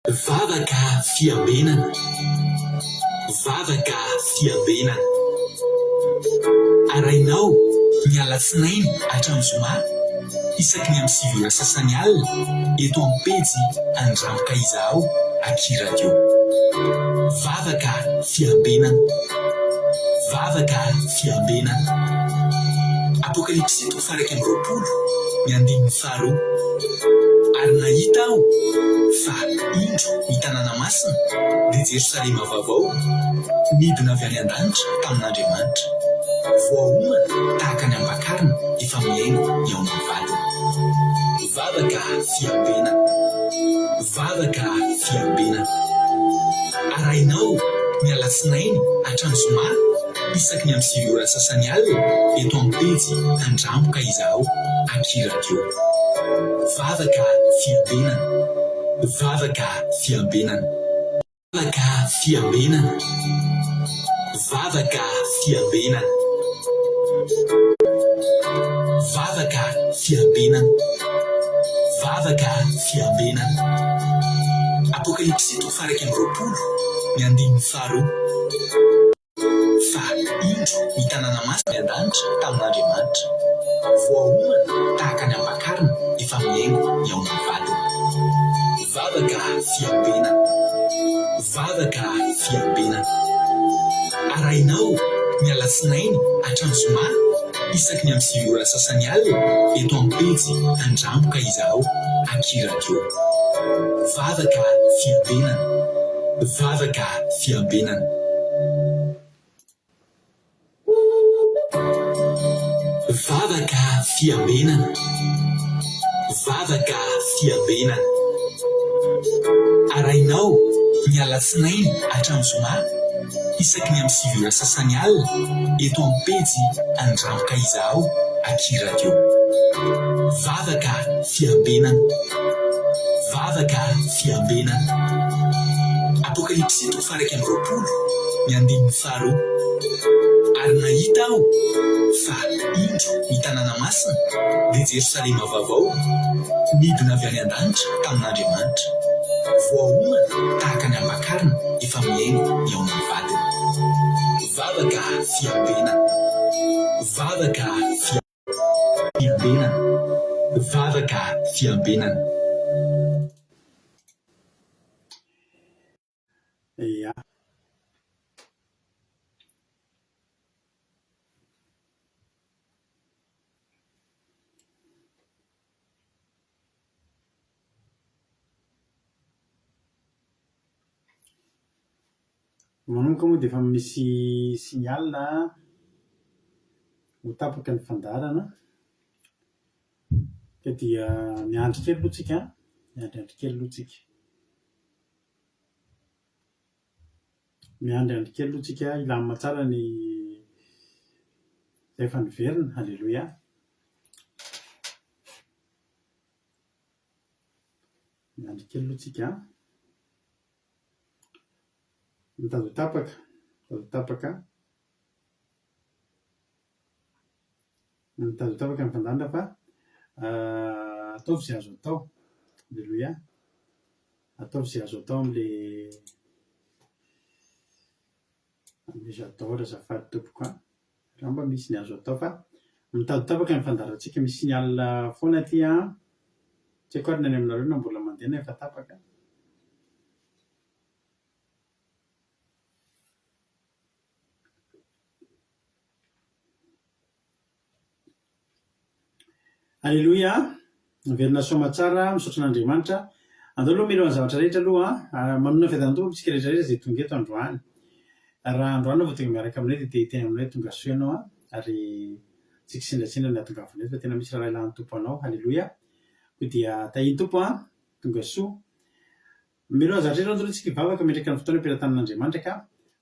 Vavaka fiambenana. Vavaka fiambenana. Arainao ny alatsinainy hatramin'ny zoma isaky ny amin'ny sivy ora sasany alina eto amin'ny pejy Andramboka Izaho Aky Radio. Vavaka fiambenana. Vavaka fiambenana. Apokalipsy 1:20 ny 15. Ary nahita aho fa indro ny tanàna masina dia Jerosalema vaovao midina avy any an-danitra tamin'Andriamanitra, voahomana tahaka ny ambakarina efa miaingo eo amin'ny vatany. Vavaka fiambenana. Vavaka fiambenana. Arainao ny alatsinainy hatramin'ny zoma isaky ny amin'ny sivy ora sasany alina eto amin'ny pejy Andramboka Izaho Aky Radio. Vavaka fiambenana. Vavaka fiambenana. Vavaka fiambenana. Vavaka fiambenana. Vavaka fiambenana. Vavaka fiambenana. Apokalipsy 1:20 ny 15. Fa indro ny tanàna masina an-danitra tamin'Andriamanitra, voahomana tahaka ny ambakarina efa miaingo eo amin'ny vatany. Vavaka fiambenana. Vavaka fiambenana. Arainao ny alatsinainy hatramin'ny zoma isaky ny amin'ny sivy ora sasany alina eto amin'ny pejy Andramboka Izaho Aky Radio. Vavaka fiambenana. Vavaka fiambenana. Vavaka fiambenana. Vavaka fiambenana. Arainao ny alatsinainy hatramin'ny zoma isaky ny amin'ny sivy ora sasany alina eto amin'ny pejy Andramboka Izaho Aky Radio. Vavaka fiambenana. Vavaka fiambenana. Apokalipsy 1:20 ny 15. Ary nahita aho fa indro ny tanàna masina dia Jerosalema vaovao midina avy any an-danitra tamin'Andriamanitra, voahomana tahaka ny ambakarina efa miaingo eo amin'ny vatany. Vavaka fiambenana. Vavaka fiambenana. Vavaka fiambenana. Ia. Manomboka moa dia efa misy signal ho tapaka ny fandarana, ka dia miandry kely aloha tsika, miandry kely aloha tsika, miandry kely aloha tsika, ilamina tsara ny izay efa niverina. Halleloia. Miandry kely aloha tsika, mitady ho tapaka, mitady ho tapaka ny fandarana fa ataovy izay azo atao. Halleloia. Ataovy izay azo atao amin'ilay j'adore azafady tompoko. Raha mba misy ny azo atao fa mitady ho tapaka ny fandarantsika. Misy signal foana aty tsy haiko ary ny any aminareo na mbola mandeha na efa tapaka. Halleloia. Miverina soma tsara, misaotra an'Andriamanitra. Andao aloha milo amin'ny zavatra rehetra aloha manona fiadan'ny tsika rehetra rehetra izay tonga eto androany. Raha androany vao tonga miaraka aminay dia teny aminay tonga soa ianao ary tsika sindratsindra ny ahatongavanay fa tena misy raha ilan'ny tompo anao. Halleloia. Koa dia tahiny tompo tonga soa. Milo amin'ny zavatra rehetra andao tsika hivavaka metraka ny fotoana ampiran-tanin'Andriamanitra ka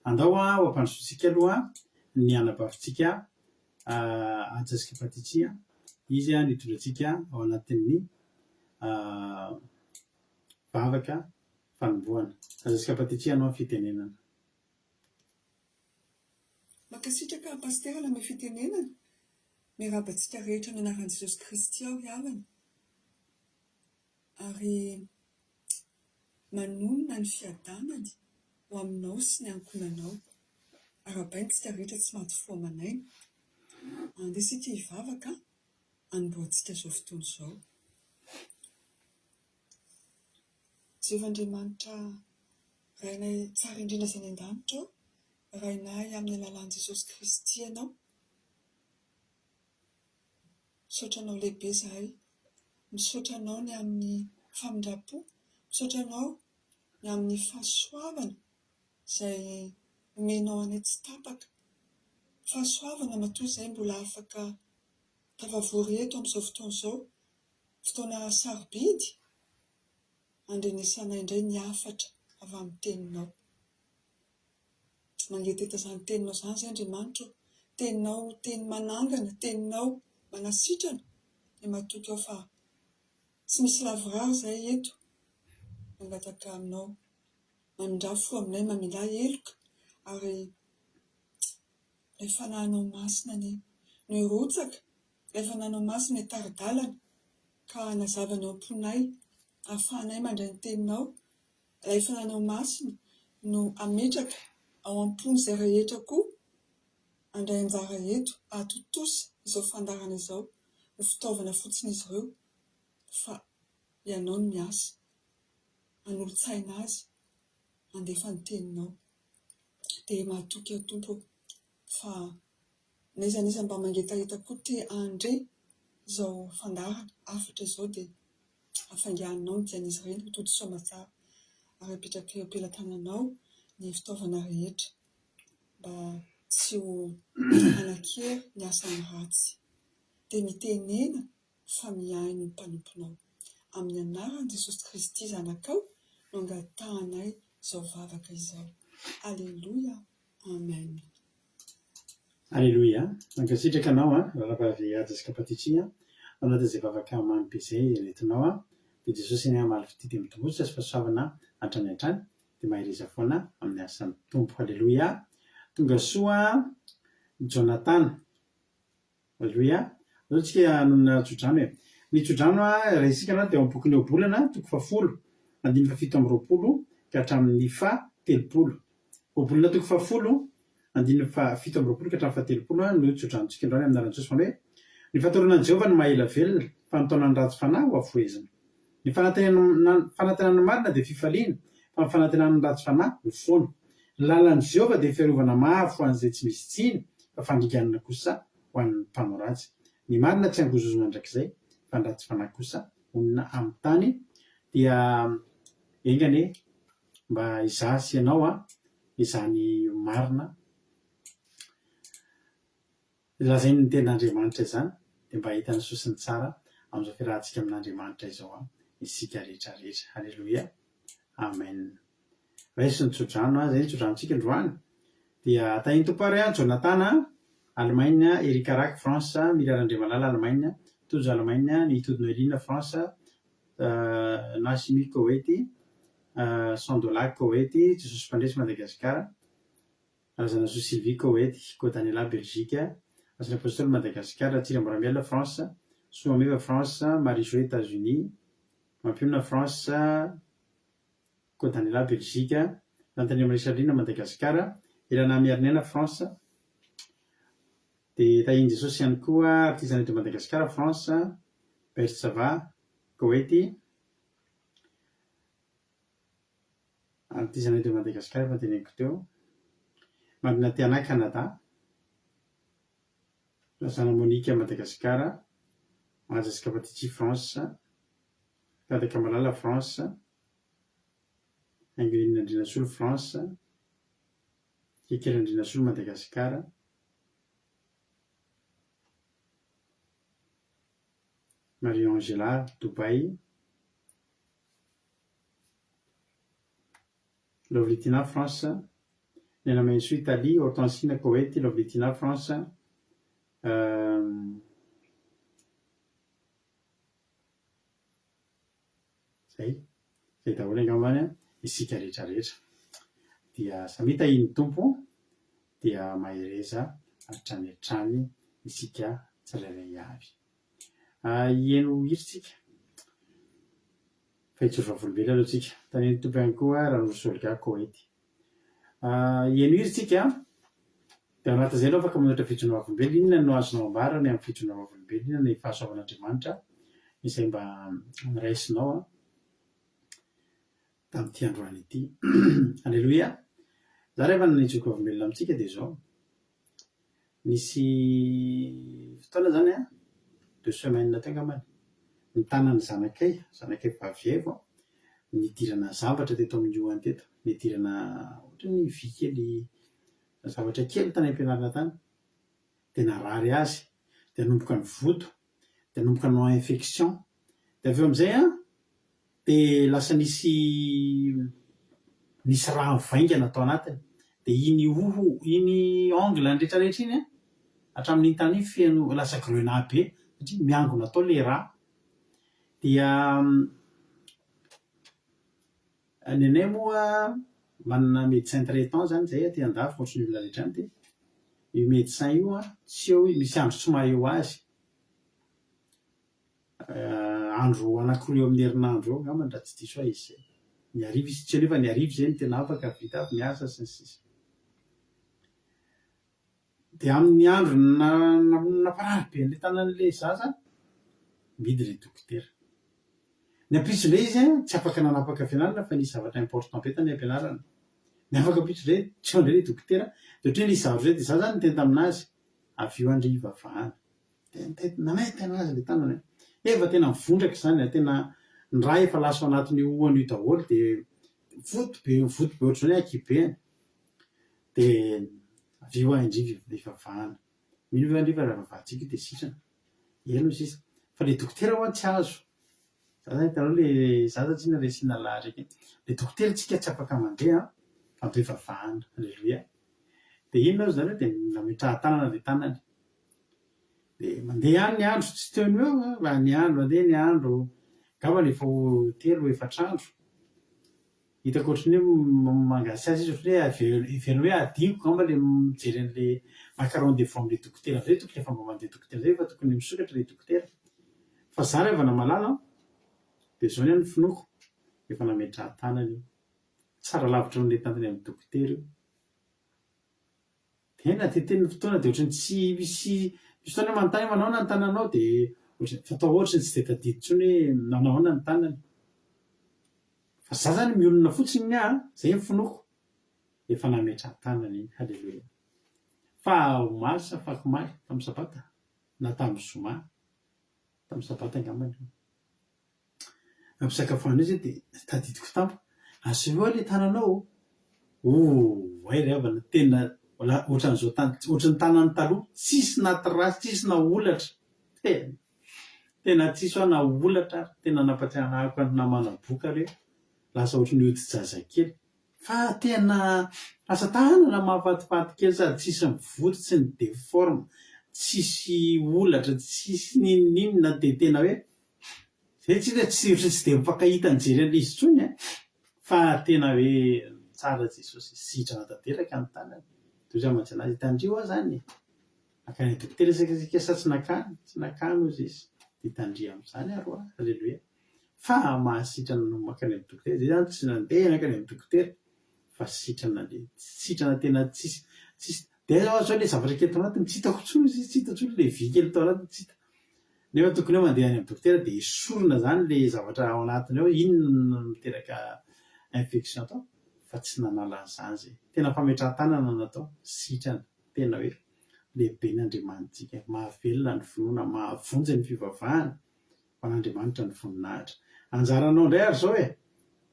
andao ho ampandrosotsika aloha ny anabavintsika Jessica Patitsia. Izy nitondra antsika ao anatin'ny vavaka fanombohana. Jessica Patitsia anao fitenenana. Mankasitraka pastera na amin'ny fitenenana, miarabantsika rehetra ny anaran'i Jesosy Kristy aho havana. Ary manonona ny fiadanany ho aminao sy ny ankonanao. Arabainy tsika rehetra tsy maty fo amanaina. Andeha sika hivavaka anomboantsika izao fotoana izao. Jehovandriamanitra, rainay tsara indrindra izay any an-danitra ao, rainay amin'ny alalan'i Jesosy Kristy ianao. Misaotra anao lehibe izahay, misaotra anao ny amin'ny famindrapo, misaotra anao ny amin'ny fahasoavana izay omenao anay tsy tapaka. Fahasoavana matoa izay mbola afaka tafavory eto amin'izao fotoana izao, fotoana sarobidy, andrenesanay indray ny hafatra avy amin'ny teninao. Mangeteta izany teninao izany izay Andriamanitra, teninao teny manangana, teninao manasitrana, dia matoky ao fa tsy misy lavorary izay eto, mangataka aminao, manondrafo aminay, mamela heloka, ary ilay fanahinao masina ny rotsaka, ilay fanahinao masina ny taridalana, ka nazavanao am-ponay, ahafahanay mandray ny teninao, ilay fanahinao masina no ametraka ao am-pony izay rehetra koa, andray anjara eto, atotosa izao fandarana izao, ho fitaovana fotsiny izy ireo, fa ianao no miasa, anolo-tsaina azy, andefa ny teninao. Dia mahatoky ao Tompo, fa naiza mba mangetaheta koa te andre izao fandarana afatra izao, dia afangahanao ny dian'izy ireny, ho toto soamatsara, ary apetraka eo am-pelantananao ny fitaovana rehetra, mba tsy ho anakery ny asany ratsy. Dia mitenena fa miaino ny mpanomponao. Amin'ny anaran'i Jesosy Kristy zanakao no angatahanay izao vavaka izao. Alleluia, amen. Alleluia. Mankasitraka anao rahavavy Jessica Patitria anaty izay vavaka mamy be izay entinao dia Jesosy ny amaly fitity mitombotra sy fahasoavana hatrany hatrany, dia mahireza foana amin'ny asan'ny Tompo. Alleluia. Tonga soa Jonathan. Alleluia. Zao tsika anona tsodrano e. Ny tsodrano raha isika dia ao am-boky ny Obolana 10 andiny fafito amby roapolo ka hatramin'ny fahatelopolo. Obolana 10 andiny fafito amby roapolo ka hatramin'ny fahatelopolo no tsodranontsika androany amin'ny anaran'i Jesosy fanhoe ny fahatoranan'i Jehovah no maha ela velona, fanotaonany ratsy fanahy ho afoezina. Ny fanantenana marina dia fifaliana, fa ny fanantenana ratsy fanahy ho foana. Ny lalan'i Jehovah dia fiarovana mafy ho an'izay tsy misy tsiny, fa fandriganana kosa ho an'ny mpanao ratsy. Ny marina tsy angozozona andrakizay, fa ny ratsy fanahy kosa onona amin'ny tany. Dia engane mba izasy ianao izany marina, lazainy ny tenin'Andriamanitra izany, dia mba hitany sosiny tsara amin'izao fiarahantsika amin'Andriamanitra izao isika rehetra rehetra. Alleluia, amen. Raisy ny tsodrano izay ny tsodranontsika androany. Dia tahiny Tompoary Jonathan, Allemagne, Erikaraky France, Mirary Andriamalala Allemagne, Tojo Allemagne, Nitody Noelina France, Nasimi Koweity, Sandola Koweity, Jesosy Mpandresy Madagasikara, Razanasoa Sylvie Koweity, Kotanela Belgique, Asany Apôstôly Madagasikara, Tsira Moramiela France, Soameva France, Marie-Joë États-Unis, Mampionona France, Kotanela Belgique, Lantania Marisalina Madagasikara, Elana Miarinena France, dia tahiny Jesosy ihany koa artizana eto Madagasikara France, Bersava Koweity, artizana eto Madagasikara fa teneniko teo, Magnatiana Canada, Lazana Monique Madagasikara, Jessica Patitry France, Kadaka Malala France, Angeline Andrinasolo France, Kekely Andrinasolo Madagasikara, Marie-Angela Dubaï, Lovlitina France, Nena Menso Italie, Hortensina Koweity, Lovlitina France, zay daholo angambany isika rehetra rehetra. Dia samy tahiny Tompo dia mahireza hatrany hatrany isika tsirairay avy. Ieno hiritsika fahitsoro vavolombely aloha tsika tany tompo ihany koa raha nosolika koety eno iry tsika dia anaty izay aloha afaka manoatra fitsona vavolombely inona no azonao ambarany amin'ny fitsona vavolombely inona ny fahasoavan'Andriamanitra izay mba miraisinao tamin'ity androany ity alleloia za rehefa nanitsoko vavolombelona amintsika dia zao nisy fotoana zany 2 semaines teo angambany nitanany zanakay vaviay vao nidirana zavatra teto amin'ny ioany teto nidirana ohatra ny vy kely zavatra kely tany am-pianarana tany dia narary azy dia nomboka ny voto dia nomboka no infection dia avy eo amin'izay dia lasa nisy raha vaingana atao anatiny dia iny ongle rehetrarehetra iny hatramin'iny tany iny feno lasa grenat be satria miangona atao le raha dia ny anay moa manana médecin traitant zany zay aty andafy ohatrany olona rehetra any dia io médecin io tsy eo misy andro tsy maha eo azy andro anankiroa eo amin'ny herinandro eo angambany raha tsy diso izy ny arivo izy tsy eo nefa ny arivo zay ny tena afaka vita avy miasa sy ny sisa dia amin'ny andro naparary be an'ilay tanan'ilay zaza midy ilay dokotera ny ampitson'ilay izy tsy afaka nanapaka fianarana fa nisy zavatra important be tany ampianarana ny afaka ampitson'ilay tsy eo indray ilay dokotera dia ohatry nisy zavatra zay dia za zany niteny taminazy avy eo andriva vahana nanay tena azy ilay tanana efa tena mivondraka izany tena ny raha efa laso anatin'ny hoany io daholo dia voto be ohatr'izany akibe dia avy eo andriva ivavahana mino andriva raha vavahantsika dia sitrana eno sisa fa ilay dokotera hoa tsy azo za zany hitanao le zaza tsy naresiana lahy raiky le dokotera tsika tsy afaka mandeha fa be vavahana alleloia dia inona ao zany dia nametrahan-tanana le tanany dia mandeha any ny andro tsy teo eo ny andro mandeha ny andro ngamba ny efa 3-4 andro hitako ohatrany hoe mangasy azy izy ohatrany hoe ivena hoe adiniko ngamba le mijery an'le macaron de forme le dokotera zay tokony efa mba mandeha dokotera zay fa tokony misokatra le dokotera fa za rehefa namalala dia zao ny any finoko efa nametrahan-tanany io tsara lavitra n'ilay tantany amin'ny dokotera io dia nateteny fotoana dia ohatrany tsy misy fotoana manontany manao na ny tananao dia fatao ohatrany tsy dia tadidy intsony hoe nanao na ny tanany fa za zany mionona fotsiny zay ny finoko efa nametrahan-tanany iny halleloia fa omaly sa fakomaly tamin'ny sabata na tamin'ny zoma tamin'ny sabata angambany ampisakafoana izy dia tadidiko tampo aseo ilay tananao ay rehavana tena ohatran'izao ohatran'ny tanany taloha tsisy na trasy tsisy na olatra tena tsisy hoa na olatra tena nampatsiahana ako any namana boka reo lasa ohatran'ny odi-jazakely fa tena asa tanana mahafatifaty kely sady tsisy mivoto tsy ny déforme tsisy olatra tsisy ninina dia tena hoe zay tsika tsy dia mifankahita nijery an'ilay izy tsony fa tena hoe tsara Jesosy sitrana tanteraka ny tanany toy izay mantsy anazy hitandrio aho zany akany dokotera isakasika sa tsy nakany ozy izy hitandria amin'izany aroa alleloia fa mahasitrana no makany amin'ny dokotera zay zany tsy nandeha nakany amin'ny dokotera fa sitrana tena tsisy dia zao le zavatra kely tao anatiny tsy hitako tsony izy tsy hita tsony le vy kely tao anatiny tsy hita nefa tokony hoe mandeha any amin'ny dokotera dia esorina zany le zavatra ao anatiny ao inona miteraka infection tao fa tsy nanala an'izany zay tena fametrahan-tanana natao sitrana tena hoe lehibe n'Andriamanitsika mahavelona ny finoana mahavonjy ny fivavahana ho an'Andriamanitra ny voninahitra anjaranao indray ary zao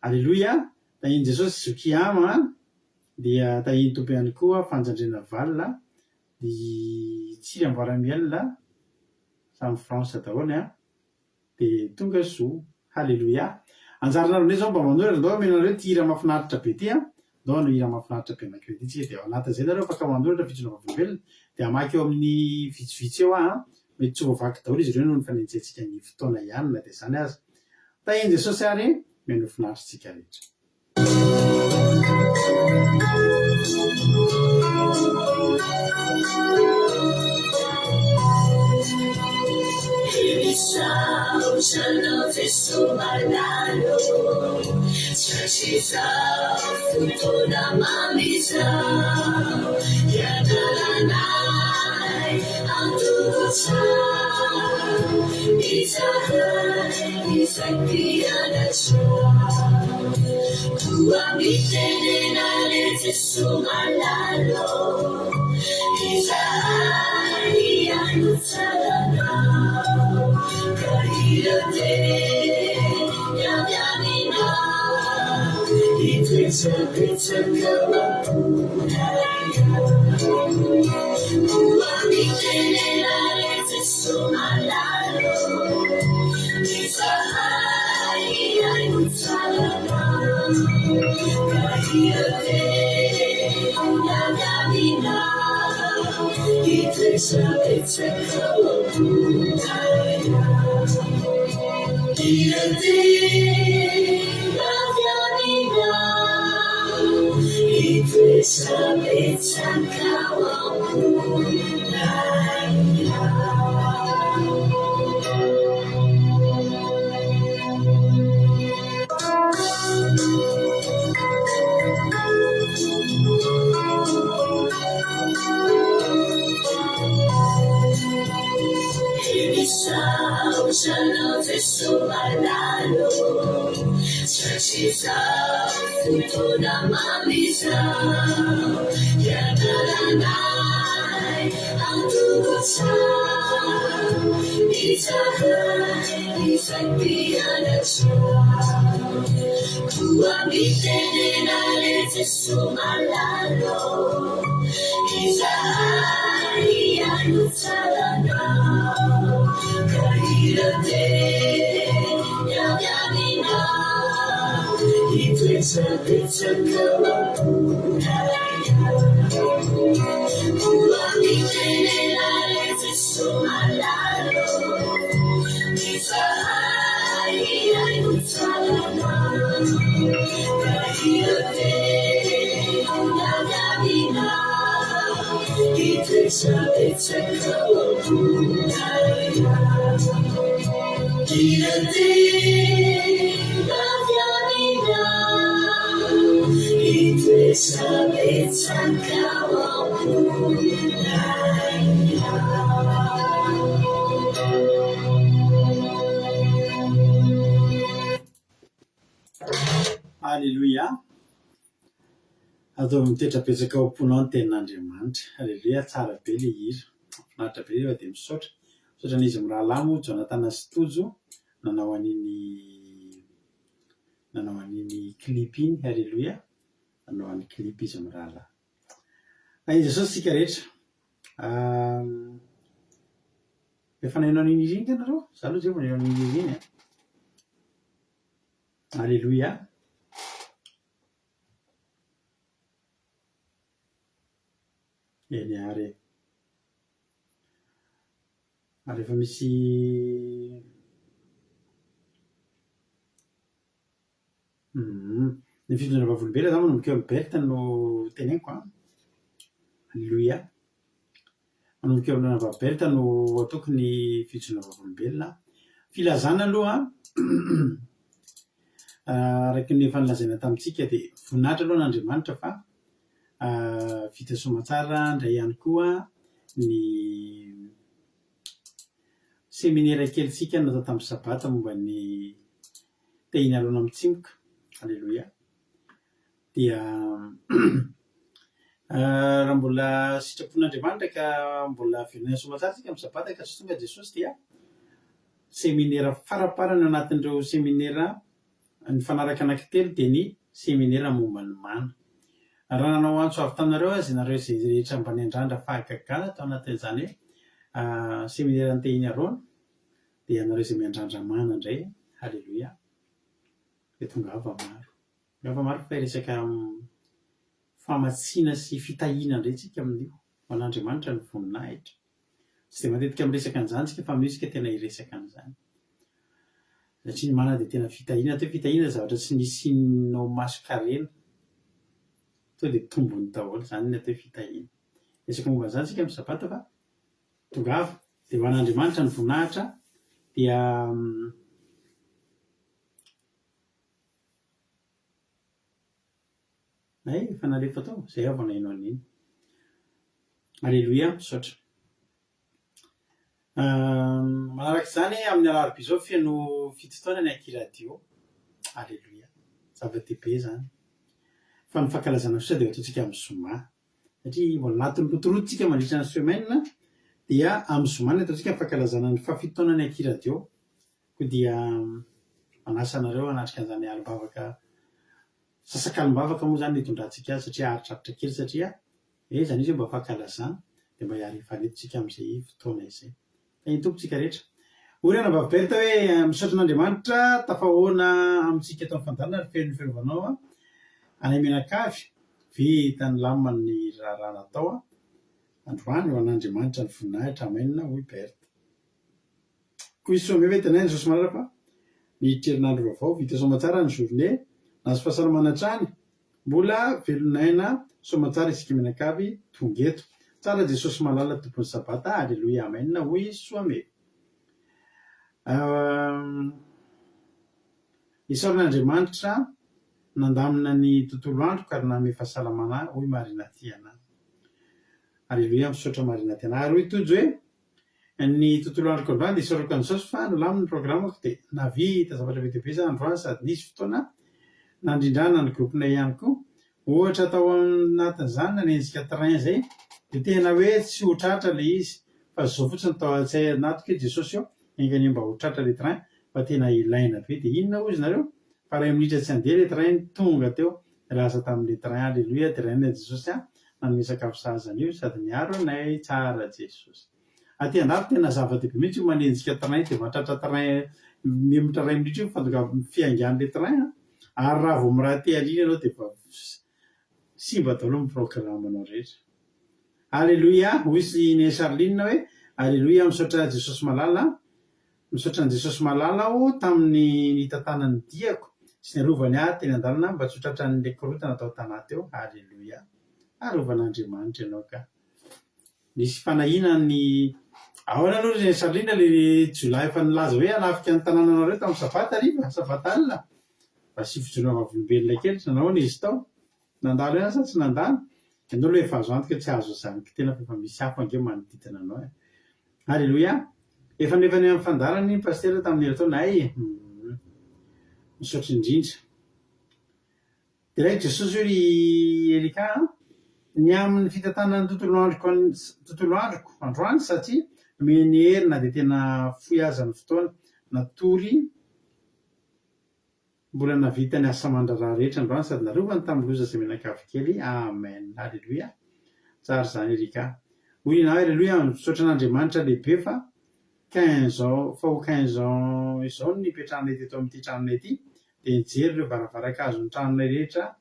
alleloia tahiny Jesosy zokiama dia tahiny tompo ihany koa fanjandrena valina tsiry amboaramielona samy France daholo dia tonga soa halleloia anjaranareo ndray zao mba manora ndao menareo ty hira mahafinaritra be ty ndao no hira mahafinaritra be anankiray ty tsika dia ao anatin'izay nareo afaka manoratra fitsona vavolombelona dia amaky eo amin'ny vitsivitsy eo mety tsy voavaky daholo izy ireo noho ny fanenjentsika ny fotoana ihany na dia zany azy tahiny Jesosy ary meno finaritsika rehetra Isao, sono fesso malano Shishizao futuna mamizao Yadalanai Anturutsao Izahai Isakiyadachao Kuamitene lete sumalalo Izahai Anutsalanao Kahirate Yadamina Pizza Kawapunaya Kuamitene lete sumalalo Izahai Anutsalanao Kahirate Yadamina Pizza Kawapunaya Kirate Yadamina Pizza Kawapunaya Elisao Shanote Sumalalo Shashizao Futuna Mamizao Yadalanai Anturutsao Izahai Isakiyadachao Kuamitene lete sumalalo Izahai Anutsalanao Kahirate Yadamina Pizza Kawapunaya Kuamitene lete sumalalo Izahai Anutsalanao Kahirate Yadamina Pizza Kawapunaya Kirate Yadamina Pizza Kawapunaya Alléluia. Atao mitetrapetraka ao am-ponao ny tenin'Andriamanitra. Alléluia, tsara be le hira. Mahafinaritra be rehefa dia misaotra. Misaotra an'izy mirahalahy Jonathan Stojo nanao an'iny clip iny. Alléluia. Nanao an'iny clip izy mirahalahy. Izy Jesosy sika rehetra. Efa nanao an'iny izy iny ianareo? Za aloha zay vao nanao an'iny izy iny. Alléluia. Eny ary rehefa misy ny fitondrena vavolombelona za manomboka eo amin'ny Berthe no teneniko. Alléluia. Manomboka eo amin'ny Berthe no ataoko ny fitondrena vavolombelona. Filazana aloha araka ny efa nilazaina tamintsika dia voninahitra aloha n'Andriamanitra fa vita soamantsara ndray ihany koa ny séminaire kelitsika natao tamin'ny sabata momba ny tehina aloana mitsimoka. Alléluia. Dia raha mbola sitrapon'Andriamanitra ka mbola velona soamantsara tsika amin'ny sabata ka tsy tonga Jesosy dia séminaire faraparany anatin'ireo séminaire ny fanaraka anankitelo dia ny séminaire momba ny mana. Raha nanao antso avy taminareo azy nareo izay rehetra mba niandrandra fahagagana tao anatin'izany hoe séminaire ny tehiny aroana dia nareo izay miandrandra mana indray. Alléluia. Dia tonga ava maro fa resaka famatsiana sy fitahiana indray tsika amin'io ho an'Andriamanitra ny voninahitra. Tsy dia matetika miresaka an'izany tsika fa amin'io tsika tena hiresaka an'izany. Satria ny mana dia tena fitahiana. Atao fitahiana zavatra tsy nisinao maso-karena. Tonga dia tombony daholo, izany ny atao fitahiana. Resaka momba an'izany tsika amin'ny sabata fa tonga ava dia ho an'Andriamanitra ny voninahitra dia efa nalefa tao zay avy nainao an'iny. Alleloia, misaotra. Manaraka izany amin'ny alarobia izao feno fitotoana ny ankiradio. Alleloia, zava-dehibe zany. Fa ny fankalazana kosa dia ataontsika amin'ny zoma. Satria mbola anatin'ny rotorotontsika mandritra ny semaine dia amin'ny zoma ny ataontsika fankalazana ny fafitotoana ny ankiradio. Koa dia manasa anareo hanatrika an'izany alim-bavaka sasakalim-bavaka moa zany hitondrantsika azy satria aritraritra kely satria zany izy mba fankalazana dia mba hiary hifanentontsika amin'izay fotoana izay. Iny tompontsika rehetra. Orana vaviberita hoe misaotra an'Andriamanitra tafahoana amintsika eto amin'ny fandaharana ary feno fiarovana anay Menakavy vita ny lamina ny raha natao androany ho an'Andriamanitra ny voninahitra amenina hoy Berta. Koa izy soa ve tanainy Jesosy malala fa nihitrerinandro vaovao vita somatsara ny journée nazo fahasalamana hatrany mbola velonaina somatsara isika Menakavy tonga eto. Tsara Jesosy malala tompon'ny sabata. Alleloia, amenina hoy Soame. Isaoran'Andriamanitra nandamina ny tontolo androko ary nanome fahasalamana hoy Marina Tiana. Alleloia, misaotra Marina Tiana. Ary hoy tojo hoe ny tontolo androko androany dia isaorako an'i Jesosy fa nolaminy ny programako dia navita zavatra be dia be zany androany sady nisy fotoana nandrindrana ny groupinay ihany koa. Ohatra tao anatin'izany nanenjika train zay dia tena hoe tsy ho tratra le izy fa zao fotsiny tao an-tsay anaty ke Jesosy eo engany mba ho tratra le train fa tena ilaina be. Dia inona hozy nareo fa ray minitra tsy andeha le train tonga teo lasa tamin'le train. Alleloia, dia raina Jesosy nanome sakafo sahazana io sady miaro anay tsara Jesosy. Aty andafy tena zava-dehibe mihitsy manenjika train dia mahatratra train miomotra ray minitra io fantonga fiangan'le train ary raha vao miraty aliana ianao dia simba daholo ny programanao rehetra. Alleloia, hoy sy ny Charline hoe alleloia, misaotra Jesosy malala. Misaotra ny Jesosy malala aho tamin'ny nitantanany diako sy ny arovany teny an-dalana mba tsy ho tratran'ilay korotana tao tanaty eo. Alleloia, arovan'Andriamanitra ianao ka. Nisy fanahiana ny ahoana aloha ny Charline le jolay efa nilaza hoe hanafika ny tanànanareo tamin'ny sabata riva sabata alina mba sy fijoroana vavolombelona kely nanao izy tao nandalo ihany sa tsy nandalo. Ianao aloha efa azo antoka tsy azo zanaka tena fa efa misy hafa ange manodidina anao. Alleloia, efa nefany amin'ny fandarany ny pastera tamin'ny herintaona misaotra indrindra. Dia raika Jesosy ry Erika ny amin'ny fitantanany tontolo androko androany satria meny herina dia tena fohy aza ny fotoana natory mbola navita ny asa aman-draharaha rehetra androany sady narovany tamin'ny loza izay Menakavy kely. Amen. Alleloia, tsara izany Erika. Hoy ianao alleloia, misaotra an'Andriamanitra lehibe fa 15 ans izao ny nipetrahanay teto amin'ity tranonay ity dia nijery ireo varavaran-kazo ny tranonay rehetra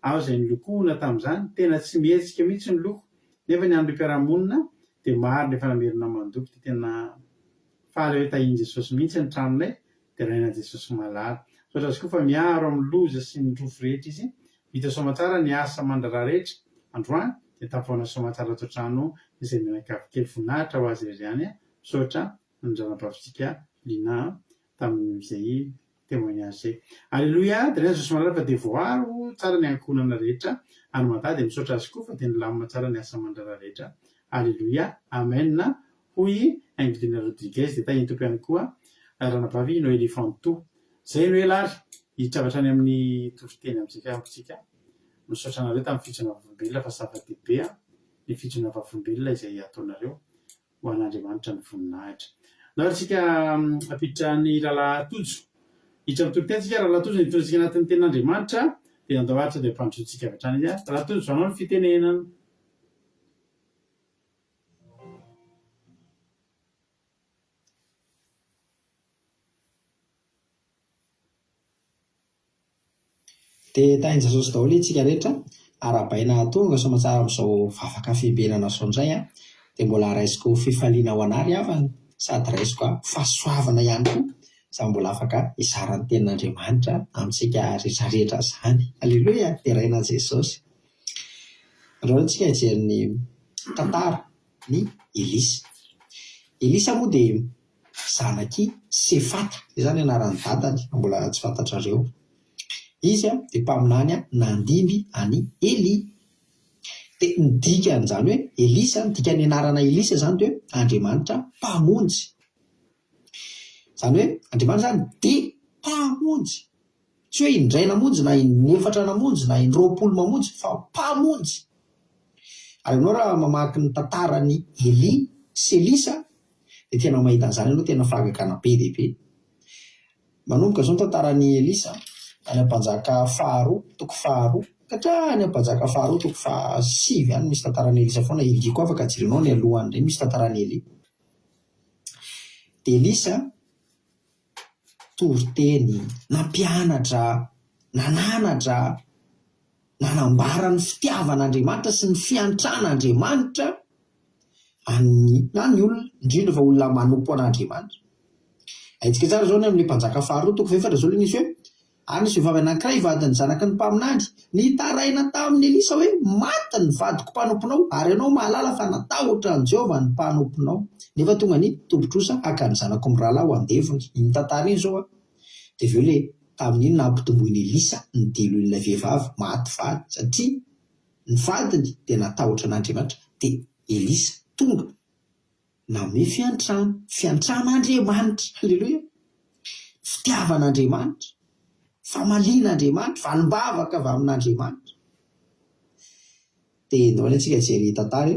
aho izay nolokoina tamin'izany tena tsy mihetsika mihitsy ny loko nefa ny andro mpiarahamonina dia maro ny efa namerina mandoko dia tena faly hoe tahiny Jesosy mihitsy ny tranonay dia raina Jesosy malala. Sotra azy koa fa miaro amin'ny loza sy ny rofo rehetra izy vita somatsara ny asa aman-draharaha rehetra androany dia tafaona somatsara ato trano izay Menakavy kely voninahitra ho azy iray misaotra ny ranam-bavitsika Lina tamin'izay témoignage zay. Alleloia, dia raina Jesosy malala fa dia voaro tsara ny ankonana rehetra any mandady dia misaotra azy koa fa dia nilamina tsara ny asa aman-draharaha rehetra. Alleloia, amenna hoy Ainglina Rodriguez dia tahiny tompo ihany koa ranavavy Noélie Fantou. Zay no elary hitravatra any amin'ny toroteny amintsika misaotra anareo tamin'ny fijona vavolombelona fa zava-dehibe ny fijona vavolombelona izay ataonareo ho an'Andriamanitra ny voninahitra. Nahoratsika apiditra ny rahalahy tojo hiditra amin'ny toroteny tsika rahalahy tojo nitondrantsika anatin'ny tenin'Andriamanitra dia andavaritra dia ampandrotsika avy hatrany izy rahalahy tojo anao ny fitenenana. Dia tahiny Jesosy daholo itsika rehetra arabaina tonga somatsara amin'izao vavaka fibenana izao indray dia mbola raisiko fifaliana ho anary avany sady raisiko fahasoavana ihany koa za mbola afaka izarany tenin'Andriamanitra amintsika rehetrarehetra izany. Alleloia, dia raina Jesosy. Androany tsika hijery ny tantara ny Elisa. Elisa moa dia zanaky Sefata, izany anaran'ny dadany mbola tsy fantatrareo. izy dia mpaminany nandimby any Eli. Dia ny dikan'izany hoe Elisa, ny dikan'ny anarana Elisa zany dia hoe Andriamanitra mpamonjy. Zany hoe Andriamanitra zany dia mpamonjy, tsy hoe indray namonjy na inefatra namonjy na in-roapolo mamonjy, fa mpamonjy. Ary ianao raha mamaky ny tantaran'ny Eli sy Elisa dia tena mahita an'izany ianao, tena fahagagana be dia be. Manomboka zao ny tantaran'ny Elisa any am-panjaka faharoa toko faharoa ka hatrany am-panjaka faharoa toko fahasivy any misy tantaran'ny Elisa foana. Eli koa afaka jerenao ny alohany ireny misy tantaran'ny Eli. Dia Elisa toriteny, nampianatra, nananatra, nanambara ny fitiavan'Andriamanitra sy ny fiantran'Andriamanitra any olona, indrindra fa olona manompo an'Andriamanitra. Aitsika tsara zao ny amin'ny mpanjaka faharoa toko efatra zao ilay nisy hoe any nisy vehivavy anankiray vadiny zanaky ny mpaminany, nitaraina tamin'ny Elisa hoe maty ny vadiko mpanomponao ary ianao mahalala fa natahotra an Jehovah ny mpanomponao, nefa tonga ny tombotrosa haka ny zanako mirahalahy ho andevony. Iny tantara iny zao dia avy eo ilay tamin'iny nampitomboin'i Elisa ny delon'ilay vehivavy maty vady satria ny vadiny dia natahotra an'Andriamanitra. Dia Elisa tonga name fiantran'Andriamanitra, halleloia, fitiavan'Andriamanitra, famalian'Andriamanitra, vanim-bavaka avy amin'Andriamanitra. Dia ndao antsika jery tantara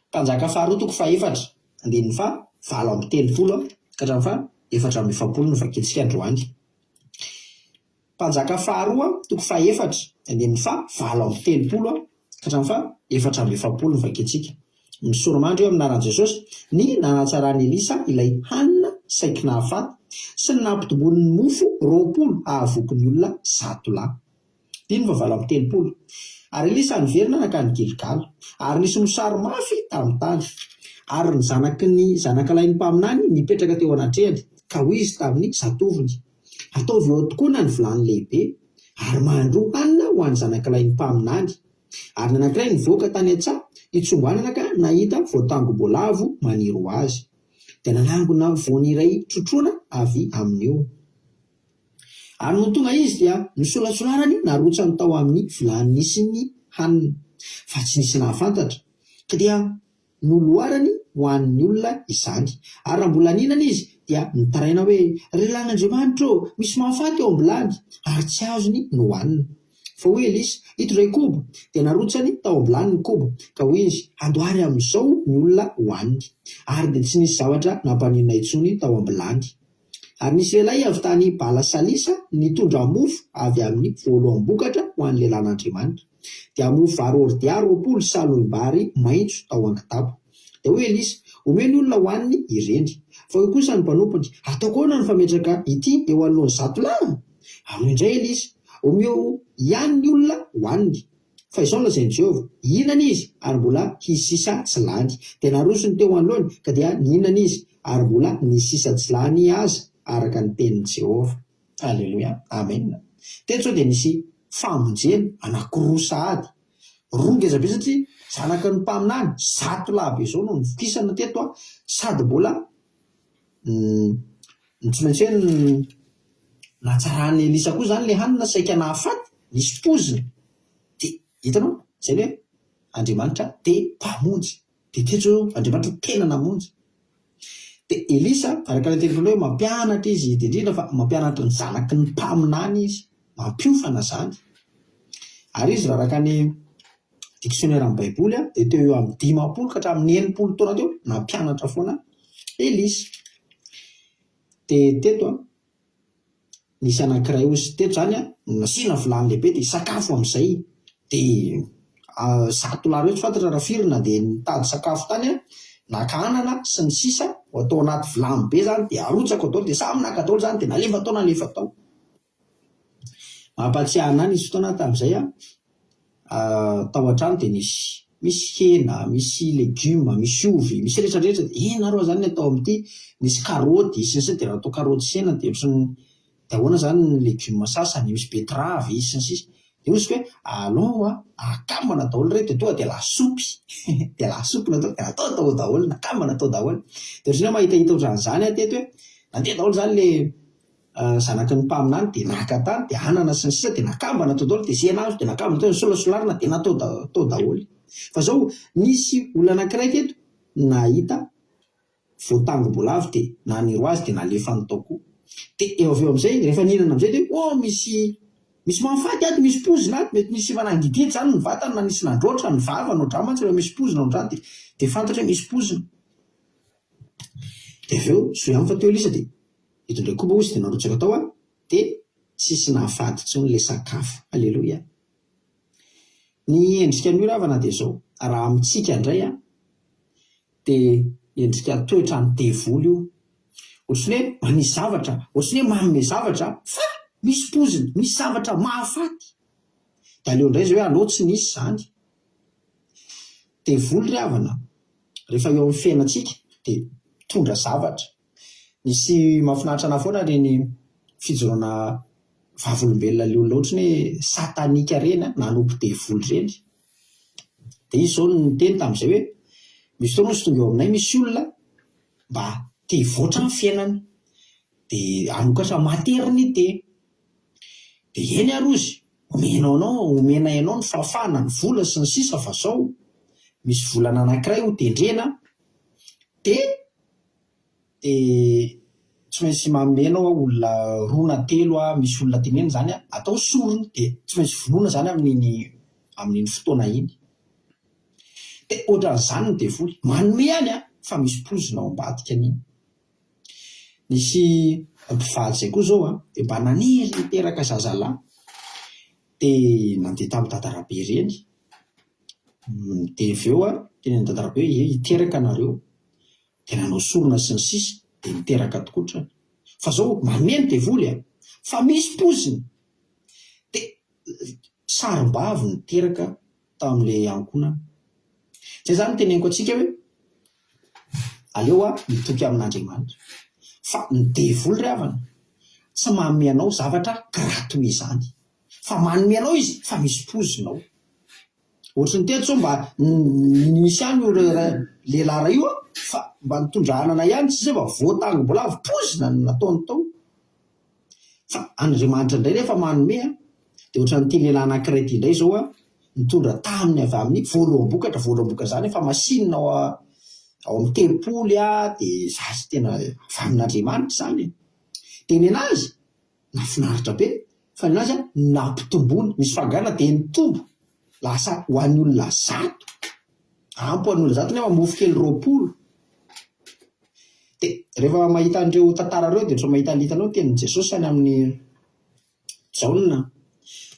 mpanjaka faharoa toko fahaefatra andininy fa 7:30 ka hatramin'ny 4:70 no vakitsika androany. Mpanjaka faharoa toko fahaefatra andininy fa 7:30 ka hatramin'ny 4:70 no vakitsika. Misoromandry eo amin'ny anaran'i Jesosy ny nanatsarany Elisa ilay hanina saiky nahafaty sy ny nampitombon'ny mofo 20 ahavoky ny olona 100 lahy. Diny fa 7:30. Ary Elisa niverina nakany Gilgal ary nisy mosary mafy tamin'ny tany. Ary ny zanakalainy mpaminany nipetraka teo anatrehany ka hoy izy tamin'ny zatoviny, ataovy eo tokoa ny vilany lehibe ary mahandro hanina ho an'ny zanakalainy mpaminany. Ary ny anankiray nivoaka tany an-tsaha itsomboanana ka nahita voatangom-boalavo maniry ho azy, dia nanangona voany iray trotrona avy amin'io. Ary no tonga izy dia nisolatsolarany narotsany tao amin'ny vilany nisy ny hanina, fa tsy nisy nahafantatra ka dia noloarany ho an'ny olona izany. Ary raha mbola ninana izy dia nitaraina hoe relan'Andriamanitra misy mahafaty eo am-bilany, ary tsy azony no hohanina. Fa hoy Elisa, ito iray kobo, dia narotsany tao am-bilany ny kobo ka hoy izy, andohary amin'izao ny olona hohaniny. Ary dia tsy nisy zavatra nampaninona intsony tao am-bilany. Ary nisy lehilahy avy tany Bala Salisa nitondra mofo avy amin'ny voaloam-bokatra ho an'ny lelan'Andriamanitra, dia mofo vary ordia 20 saloim-bary maitso tao an-kitapo. Dia hoy Elisa, omeny olona hohaniny ireny. Fa hoy kosa ny mpanompony, ataoko ahoana ny fametraka ity eo alohan'ny 100 lahy? Ary indray Elisa, omeo ihany ny olona hohaniny. Fa izao no lazain'i Jehovah, hihinana izy ary mbola hisisa tsy lany. Dia narosony teo anoloany ka dia nihinana izy ary mbola nisisa tsy lany aza araka ny tenin'i Jehovah. Alleluia, amen. Teto dia nisy famonjena anankiroa sahady. Roa ngeza be satria zanaka ny mpaminany 100 lahy be izao no nifokisana teto, sady mbola tsy maintsy hoe natsarany Elisa koa zany le hanina saika nahafaty, nisy pozina. Dia hitanao izay hoe Andriamanitra dia mpamonjy. Dia teto Andriamanitra tena namonjy. Dia Elisa araka ny tenin'olona hoe mampianatra izy indrindra fa mampianatra ny zanaky ny mpaminany izy, mampiofana zany. Ary izy raha araka ny dictionnaire-ny Baiboly dia teo eo amin'ny 50 ka hatramin'ny 80 taona teo nampianatra foana Elisa. Dia teto nisy anankiray ozy teto zany nasiana vilany lehibe dia sakafo amin'izay. Dia 100 lahy rehetra fantatra raha firina dia nitady sakafo tany naka anana sy ny sisa atao anaty vilany be zany dia arotsaka atao dia samy naka daholo zany dia nalefa tao. Mampatsiahy anahy nisy fotoana tamin'izay tao an-trano dia misy hena, misy legioma, misy ovy, misy rehetrarehetra. Ena arô zany atao amin'ity, misy karaoty sy ny sisa. Dia raha atao karaoty sy hena dia ahoana zany ny legioma sasany, misy betravy sy ny sisa. Dia ozy hoe alao akambana daholo reto dia tonga dia lasopy. Dia lasopy natao dia atao daholo, nakambana atao daholo. Dia ohatrany mahitahita ohatran'izany teto hoe nandeha daholo zany le zanaky ny mpaminany dia naka tany dia anana sy ny sisa dia nakambana tao daholo dia zena azo dia nakambana tao ny solasolarina dia natao daholo. Fa zao nisy olona anankiray eto nahita voatangom-boalavo dia naniry azy dia nalefany tao koa. Dia eo avy eo amin'izay rehefa nihinana amin'izay dia misy mahafaty aty, misy pozina aty, mety misy manangidity zany ny vatany na nisy nandroatra ny vava no drama tsy misy pozina no drama dia fantatra hoe misy pozina. Dia avy eo so ihany fa teo lisa dia ito ndray koa ozy dia narotsaka tao dia tsisy nahafaty tsony le sakafo. Aleloia. Ny endrika ny ravana dia zao raha amintsika indray dia endrika toetra ny devoly io. Ohatrany hoe manisy zavatra, ohatrany hoe manome zavatra fa misy pozina, misy zavatra mahafaty. Dia aleo indray zao hoe aleo tsy nisy zany. Devoly ravana rehefa eo amin'ny fiainantsika dia tondra zavatra. Nisy mahafinaritra na foana reny fijoroana vavolombelona le olona ohatrany hoe satanika reny nanompo devoly reny. Dia izy zao ny teny tamin'izay hoe misy fotoana sy tonga eo aminay misy olona mba te hivoatra ny fiainany dia anokatra maternité. Dia eny arozy omena ianao ny fahafahana ny vola sy ny sisa fa zao misy volana anankiray ho tendrena dia tsy maintsy mamenao olona roa na telo misy olona teneny zany atao sorony dia tsy maintsy vonoina zany amin'iny fotoana iny. Dia ohatran'izany ny devoly manome ihany fa misy pozina ao ambadika an'iny. Nisy mpivady zay koa zao dia mba naniry niteraka zazalahy dia nandeha tamin'ny dadarabe ireny dia avy eo teny ny dadarabe hoe hiteraka nareo dia nanao sorona sy ny sisa dia niteraka tokotrany. Fa zao manome ny devoly fa misy pozina dia sarim-bavy niteraka tamin'ilay ankonana. Zay zany teneniko antsika hoe aleo mitoky amin'Andriamanitra. Fa ny devoly ravana tsy manome anao zavatra gratuit izany fa manome anao izy fa misy pozina ao. Ohatrany teto zao mba nisy ihany lehilahy io fa mba nitondra anana ihany tsy zay fa voatangom-boalavo pozina no nataony tao. Fa Andriamanitra indray rehefa manome dia ohatran'ity lehilahy anankiray ity indray zao nitondra taminy avy amin'ny voaloam-bokatra zany efa masinina ao amin'ny tempoly dia zasy tena avy amin'Andriamanitra zany. Dia ny anazy nafinaritra be fa ny anazy nampitombony misy fangana dia nitombo lasa ho an'ny olona 100 ampy ho an'ny olona 100 nefa mofo kely 20. Dia rehefa mahita an'ireo tantara ireo dia ohatran'ny mahita ny hitanao tenin'i Jesosy any amin'ny Jaona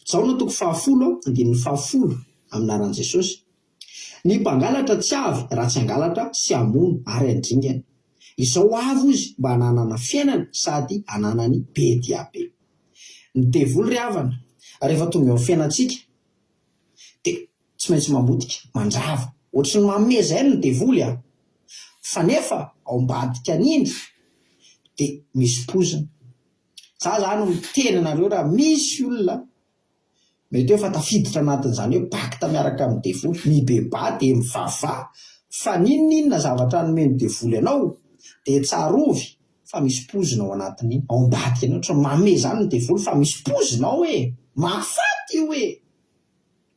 10:10 aminaran'i Jesosy. Ny mpangalatra tsy avy raha tsy hangalatra sy hamono ary handringana. Izao avy izy mba hananana fiainana sady hananany be dia be. Ny devoly ravana rehefa tonga eo amin'ny fiainantsika dia tsy maintsy mamotika mandrava. Ohatrany manome zay ny devoly fa nefa ao ambadika an'iny dia misy pozina. Za zany miteny anareo raha misy olona mety hoe fa tafiditra anatin'izany hoe pakta miaraka amin'ny devoly mibeba dia mivava fa ninona zavatra nomeny devoly anao dia tsarovy fa misy pozina ao anatin'iny ao ambadika anao. Ohatrany manome zany ny devoly fa misy pozina ao mahafaty io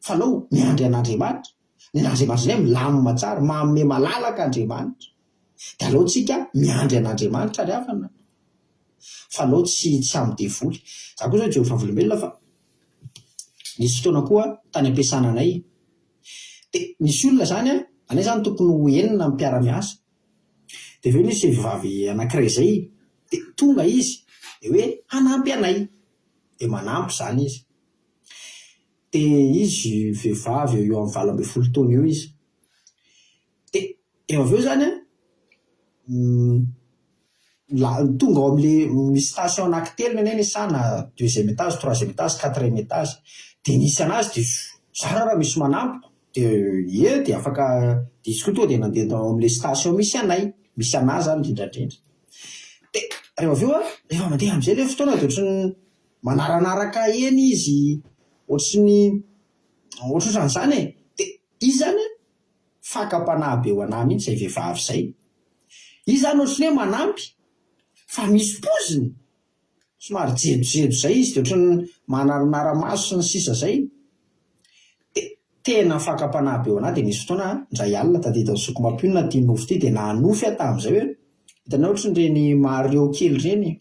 fa alao miandry an'Andriamanitra. Ny an'Andriamanitra izay milamina tsara manome malalaka Andriamanitra. Dia aleo tsika miandry an'Andriamanitra ry havana fa aleo tsy amin'ny devoly. Za koa zao Jehovah volombelona fa nisy fotoana koa tany ampiasana anay dia nisy olona zany anay zany tokony ho enina mpiara-miasa dia avy eo nisy vehivavy anankiray zay dia tonga izy dia hoe hanampy anay dia manampy zany izy. Dia izy vehivavy eo amin'ny 20 taona eo izy dia eo avy eo zany tonga ao amin'le misy station anankitelo ny sana 2e étage, 3e étage, 4e étage dia nisy anazy dia zara raha misy manampy dia afaka diso koa dia nandeha ao amin'le station misy anay misy anazy zany indrindrandrindra. Dia rehefa avy eo rehefa mandeha amin'izay le fotoana dia ohatrany manaranaraka eny izy ohatran'izany dia izy zany fakam-panahy be ho anahy mihitsy izay vehivavy izay. Izy zany ohatrany hoe manampy fa misy poziny somary jejojejo zay izy de ohatrany manaronara-maso sy ny sisa zay. De tena fakapanahy be ho anahy de nisy fotoana ndray alina tadidin'ny Sokomapionina ity nofy ity de nanofy aho tamin'izay hoe hitanao ohatran'ireny Mario kely reny,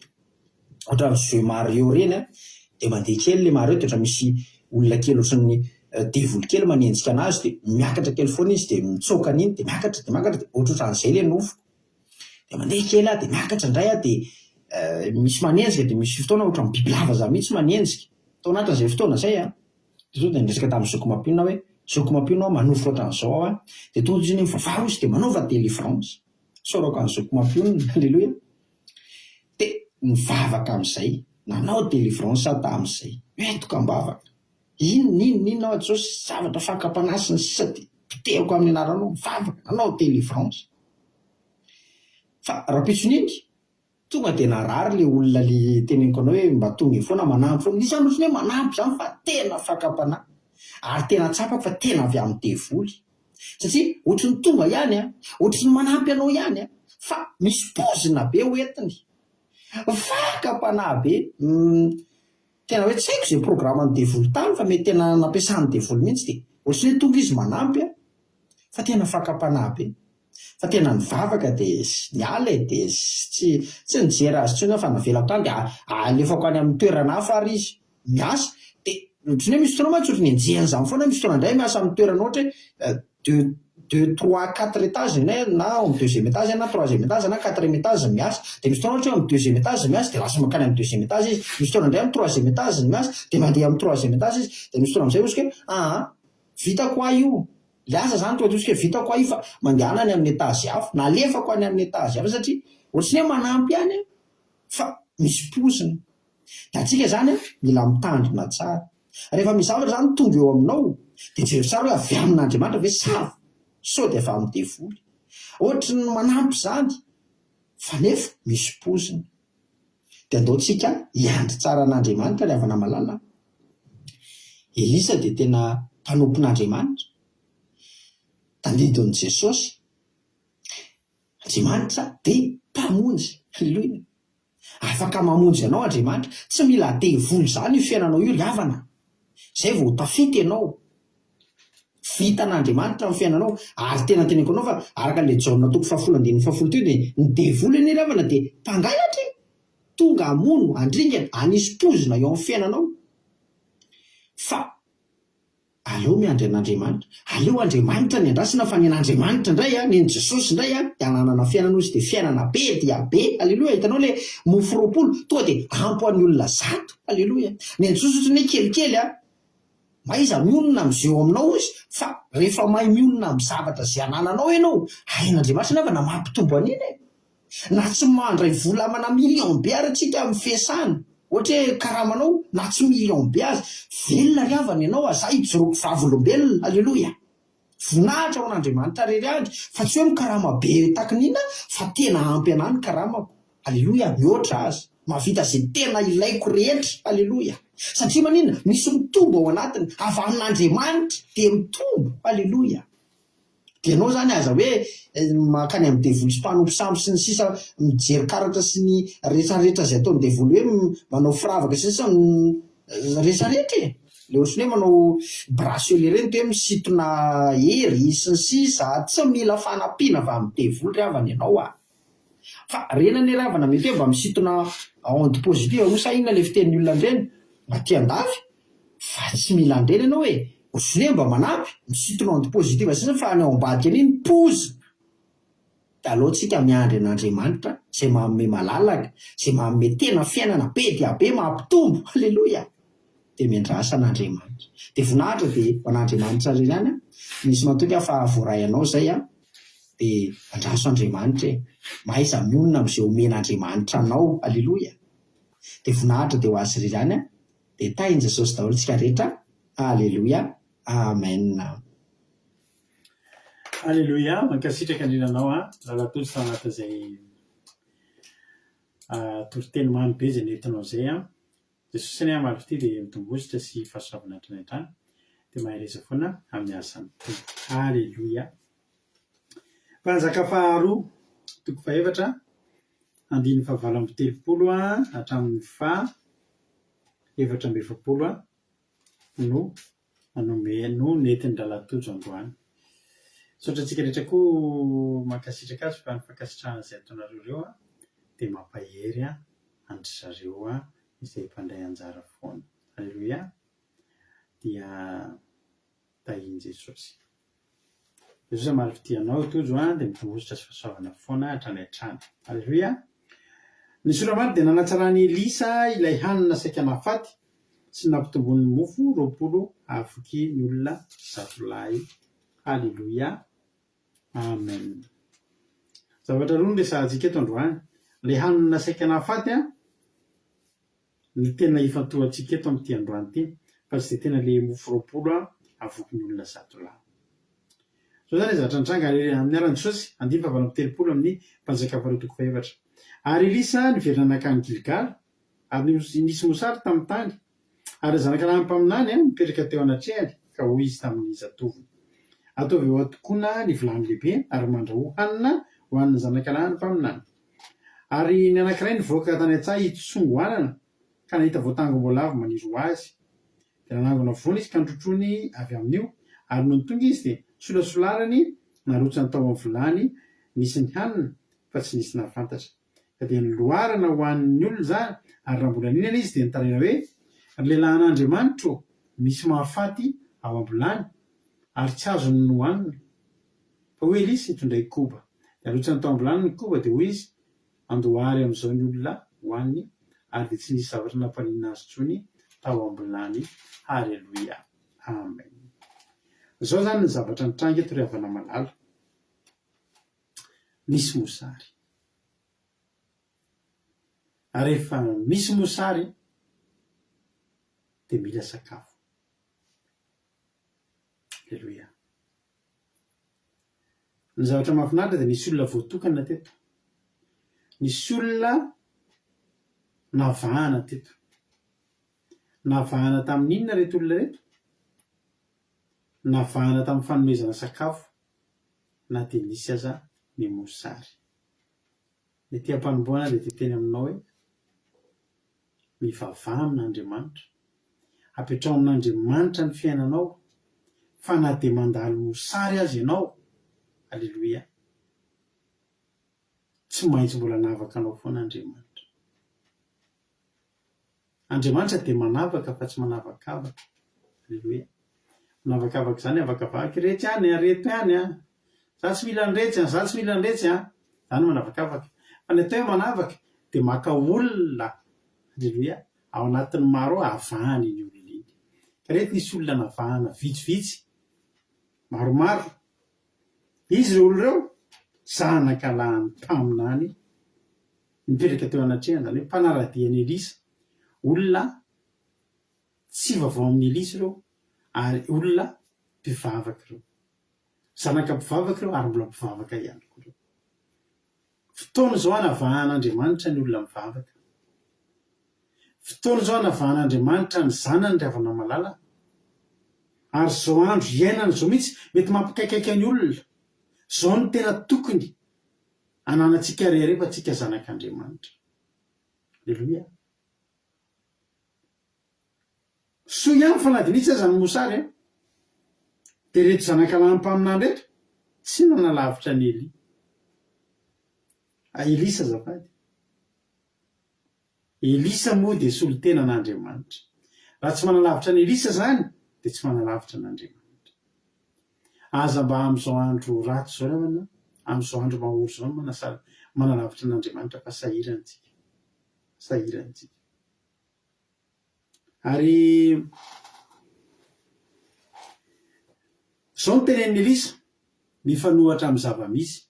ohatran'ny jeu Mario reny de mandeha kely le Mario de ohatra misy olona kely ohatran'ny devoly kely manenjika anazy de miakatra kely foana izy de mitsoka an'iny de miakatra de ohatran'izay le nofo. De mandeha kely aho de miakatra indray aho de misy manenjika de misy fotoana ohatran'ny bibilava za mihitsy manenjika. Tao anatin'izay fotoana zay de so de niresaka tamin'ny Sokomapionina hoe Sokomapionina manofy ohatran'izao aho de tonga izy mivavaro izy de manaova delivrance. Sorako an'ny Sokomapionina, alleloia. De nivavaka amin'izay, nanao delivrance aho tamin'izay. Etoka ambavaka. Inona aho Jesosy zavatra fakapanahy ny sisa de pitehiko amin'ny anaranao mivavaka, nanao delivrance. Fa raha-pitsoniny tonga de narary le olona le teneniko anao hoe mba tonga foana manampy foana. Nisy ohatry hoe manampy zany fa tena fakapanahy. Ary tena tsapako fa tena avy amin'ny devoly. Satria ohatrany tonga ihany ohatrany manampy anao ihany fa misy pozina be hoentiny. Fakapanahy be. Tena hoe tsy haiko izay programan'ny devoly tany fa mety tena nampiasan'ny devoly mihitsy de ohatrany hoe tonga izy manampy fa tena fakapanahy be. Fa tena nivavaka de niala de tsy nijery azy tsony fa navelako tany de alefako any amin'ny toerana hafa ary izy miasa de ohatrany hoe misy fotoana mantsy ohatrany enjehan'izany foana misy fotoana indray miasa amin'ny toerana ohatra hoe 2, 3, 4 étages na amin'ny deuxième étage na troisième étage na quatrième étage miasa de misy fotoana ohatra hoe amin'ny deuxième étage miasa de lasa makany amin'ny deuxième étage izy, misy fotoana indray amin'ny troisième étage miasa de mandeha amin'ny troisième étage izy de misy fotoana am'izay ohatsy hoe vitako ahy io. Le asa zany tonga de ohatsy hoe vitako ahy io fa mandehana any amin'ny étage hafa na alefako any amin'ny étage hafa satria ohatrany hoe manampy ihany fa misy pozina. De antsika zany mila mitandrina tsara. Rehefa misy zavatra zany tonga eo aminao de jery tsara hoe avy amin'Andriamanitra ve sava sao de avy amin'ny devoly. Ohatrany manampy zany fa nefa misy pozina. De andaontsika hiandry tsara an'Andriamanitra le havana malala. Elisa de tena mpanompon'Andriamanitra. Tandidin'i Jesosy. Andriamanitra de mpamonjy. Halleloia. Afaka mamonjy anao Andriamanitra. Tsy mila devoly zany io fiainanao io ry havana. Zay vao tafita ianao. Vita n'Andriamanitra amin'ny fiainanao ary tena teneniko anao fa araka le Jaona 4:12 teo de ny devoly anie ry havana de mpangalatra tonga hamono andringana anisy pozina eo amin'ny fiainanao. Fa aleo miandry an'Andriamanitra. Aleo Andriamanitra ny andrasana fa ny an'Andriamanitra indray ny Jesosy indray de hananana fiainana izy de fiainana be dia be. Alleloia. Hitanao le mofo 2 tonga de ampy ho an'ny olona 100. Alleloia. Ny Jesosy ohatrany hoe kelikely maiza mionona amin'izay eo aminao izy fa rehefa mahay mionona amin'ny zavatra zay anananao ianao hain'Andriamanitra navana mampitombo an'iny na tsy mandray vola mana million be ary tsika amin'ny fiasana. Ohatra hoe karamanao na tsy million be azy velona ry havana ianao aza ijoroko vavolombelona. Alleloia. Voninahitra ao an'Andriamanitra rery andry fa tsy hoe mikarama be takin'ina fa tena ampy anany karamako. Alleloia. Mihoatra azy mavita zay tena ilaiko rehetra. Alleloia. Satria manina misy mitombo ao anatiny avy amin'Andriamanitra de mitombo. Alleloia. De ianao zany aza hoe makany amin'ny devoly sy mpanompo sambo sy ny sisa mijery karatra sy ny rehetrarehetra zay ataon'ny devoly hoe manao firavaka sy ny sisa rehetrarehetra le ohatrany hoe manao bracelet reny hoe misintona hery sy ny sisa tsy mila fanampiana avy amin'ny devoly ry havana ianao fa rena ny ry havana mety hoe mba misintona onde positive ho sa inona le fitenin'ny olona andreny mba tia andafy fa tsy mila andreny ianao hoe ohatrany hoe mba manampy misintona onde positive sisa fa any ao ambadika an'iny pozy. De alohantsika miandry an'Andriamanitra zay manome malalaka zay manome tena fiainana be dia be mampitombo. Alleloia. De miandrasa an'Andriamanitra. De voninahitra de ho an'Andriamanitra rery ihany misy matoka fa voaray anao zay de andraso Andriamanitra maiza mionona amin'izay omen'Andriamanitra anao. Alleloia. De voninahitra de ho azy rery ihany de tain'i Jesosy daholo tsika rehetra. Alleloia. Amen. Alleloia. Mankasitraka andrinanao rahatolo sa anatin'izay toriteny mamy be zay nentinao zay Jesosy ny amary ity dia mitombohitra sy fahasoavana hatrany dia mahay reza foana amin'ny asany tompo. Alleloia. Fanjaka faharoa toko 7 andiny fa 8 hatramin'ny fa 7 no netiny Rahalatojo androany. Saotra antsika rehetra koa mankasitraka azy fa ny fankasitrahana izay ataonareo ireo dia mampahery andry zareo izay mpandray anjara foana. Halleloia. Dia tahiny Jesosy. Jesosy amary fitianao tojo dia mitongositra sy fahasoavana foana hatrany hatrany. Halleloia. Ny soramary dia nanatsarany Elisa ilay hanina saika nafaty sy nampitombonin'ny mofo 20 avoky ny olona 100 lahy. Halleluia. Amen. Zavatra roa no resahantsika eto androany. Ilay hanina saika nafaty ny tena ifantohantsika eto amin'ity androany ity, fa tsy dia tena ilay mofo 20 avoky ny olona 100 lahy. So zany zavatra nitranga amin'ny aran'i Jesosy 7 amin'ny mpanjaka faharoa 4. Ary Elisa niverina nakany Gilgal, ary nisy mosary tamin'ny tany, ary zanak'araha mpaminany mipetraka teo anatrehany ka hoy izy tamin'ny zatoviny, ataovy eo atokoana ny vilany lehibe ary mandraho hanina ho an'ny zanak'araha mpaminany. Ary ny anankiray nivoaka tany an-tsaha hitsongoanana ka nahita voatangom-boalavo maniry ho azy. Dia nanangona voany izy ka nitrotrony avy amin'io, ary noho ny tonga izy dia solasolarany narotsany tao amin'ny vilany nisy ny hanina fa tsy nisy nahafantatra. Ka dia niloarana ho an'ny olona zany, ary raha mbola ninana izy dia nitaraina hoe ry lehilahin'Andriamanitra misy mahafaty ao am-bilany ary tsy azony no hohanina. Fa hoy Elisa hitondray koba. Dia arotsany tao am-bilany ny koba dia hoy izy andohary amin'izao ny olona hohaniny, ary dia tsy nisy zavatra nampaninana azy intsony tao am-bilany. Halleluia. Amen. Zao zany ny zavatra nitranga eto ry havana malala. Misy mosary. Ary rehefa misy mosary dia mila sakafo. Halleluia. Ny zavatra mahafinaritra dia nisy olona voatokana teto. Nisy olona navahana teto. Navahana tamin'ny inona reto olona reto? Navahana tamin'ny fanomezana sakafo na dia nisy aza ny mosary. Ny ety am-panomboana dia teteny aminao hoe mivavaha amin'Andriamanitra, apetrao amin'Andriamanitra ny fiainanao, fa na dia mandalo mosary azy ianao. Halleluia. Tsy maintsy mbola navaka anao foana Andriamanitra. Andriamanitra dia manavaka fa tsy manavakavaka. Halleluia. Manavakavaka izany avakavaka rehetra ihany, areto ihany za tsy mila niretsy, za tsy mila niretsy zany manavakavaka. Fa ny atao hoe manavaka dia maka olona, halleluia, ao anatin'ny maro avahany iny olona iny. Ka reto nisy olona navahana vitsivitsy maromaro. Izy ireo olona ireo zanak'alahy mpaminany nipetraka teo anatrehany, zany hoe mpanaradian'i Elisa. Olona tsy vaovao amin'ny Elisa ireo, ary olona mpivavaka ireo. Zanaka mpivavaka ireo ary mbola mpivavaka ihany koa ireo. Fotoana izao hanavahan'Andriamanitra ny olona mivavaka. Fotoana izao hanavahan'Andriamanitra ny zanany ry havana malala. Ary izao andro iainana izao mihitsy mety mampikaikaika ny olona. Izao ny tena tokony hananantsika rehefa tsika zanak'Andriamanitra. Halleluia. Soa ihany fanadinitsy aza ny mosary dia reto zanak'alahy mpaminany reto tsy nanalavitra ny Elisa azafady. Elisa moa dia solon-tena an'Andriamanitra. Raha tsy manalavitra ny Elisa zany dia tsy manalavitra n'Andriamanitra. Aza mba amin'izao andro ratsy zao rehefa amin'izao andro mahoro zao manalavitra n'Andriamanitra, fa sahirantsika. Sahirantsika. Ary izao ny tenen'i Elisa mifanohatra amin'ny zava-misy.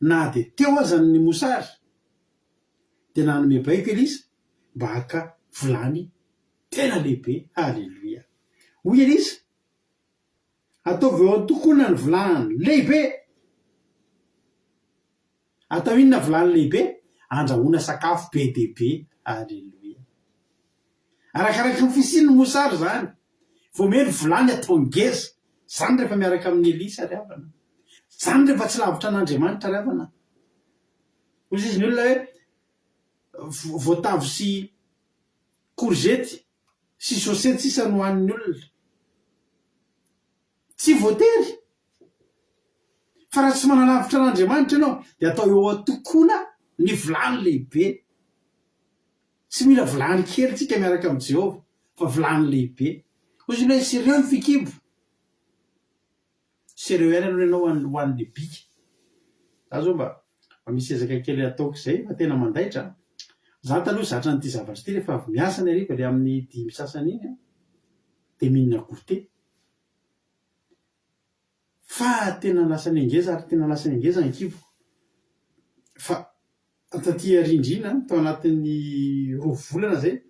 Na dia teo azany ny mosary dia nanome baiko Elisa mba haka vilany tena lehibe. Halleluia. Hoy Elisa, ataovy eo an-tokoana ny vilany lehibe. Atao inona vilany lehibe? Andrahoana sakafo be dia be. Halleluia. Arakaraka ny fisiany ny mosary zany. Vao meno vilany atao ngeza. Zany rehefa miaraka amin'ny Elisa ry havana. Zany rehefa tsy lavitra an'Andriamanitra ry havana. Hoy izy ny olona hoe voatavo sy korzety sy sosety sisa no hoan'ny olona tsy voatery fa raha tsy manalavitra an'Andriamanitra ianao dia atao eo atokoana ny vilany lehibe. Tsy mila vilany kely tsika miaraka amin'ny Jehova fa vilany lehibe. Ozy ilay sérieux ny fikibo, sérieux ihany aloha ianao hoan'ny bika. Za zao mba misy ezaka kely ataoko izay fa tena mandaitra. Za taloha zatra n'ity zavatra ity rehefa avy miasa ny hariva le amin'ny 5 sasany iny dia mihinana goûter. Fa tena lasa ny angeza ary tena lasa ny angeza ny kibo. Fa taty rindrina tao anatin'ny 2 volana zay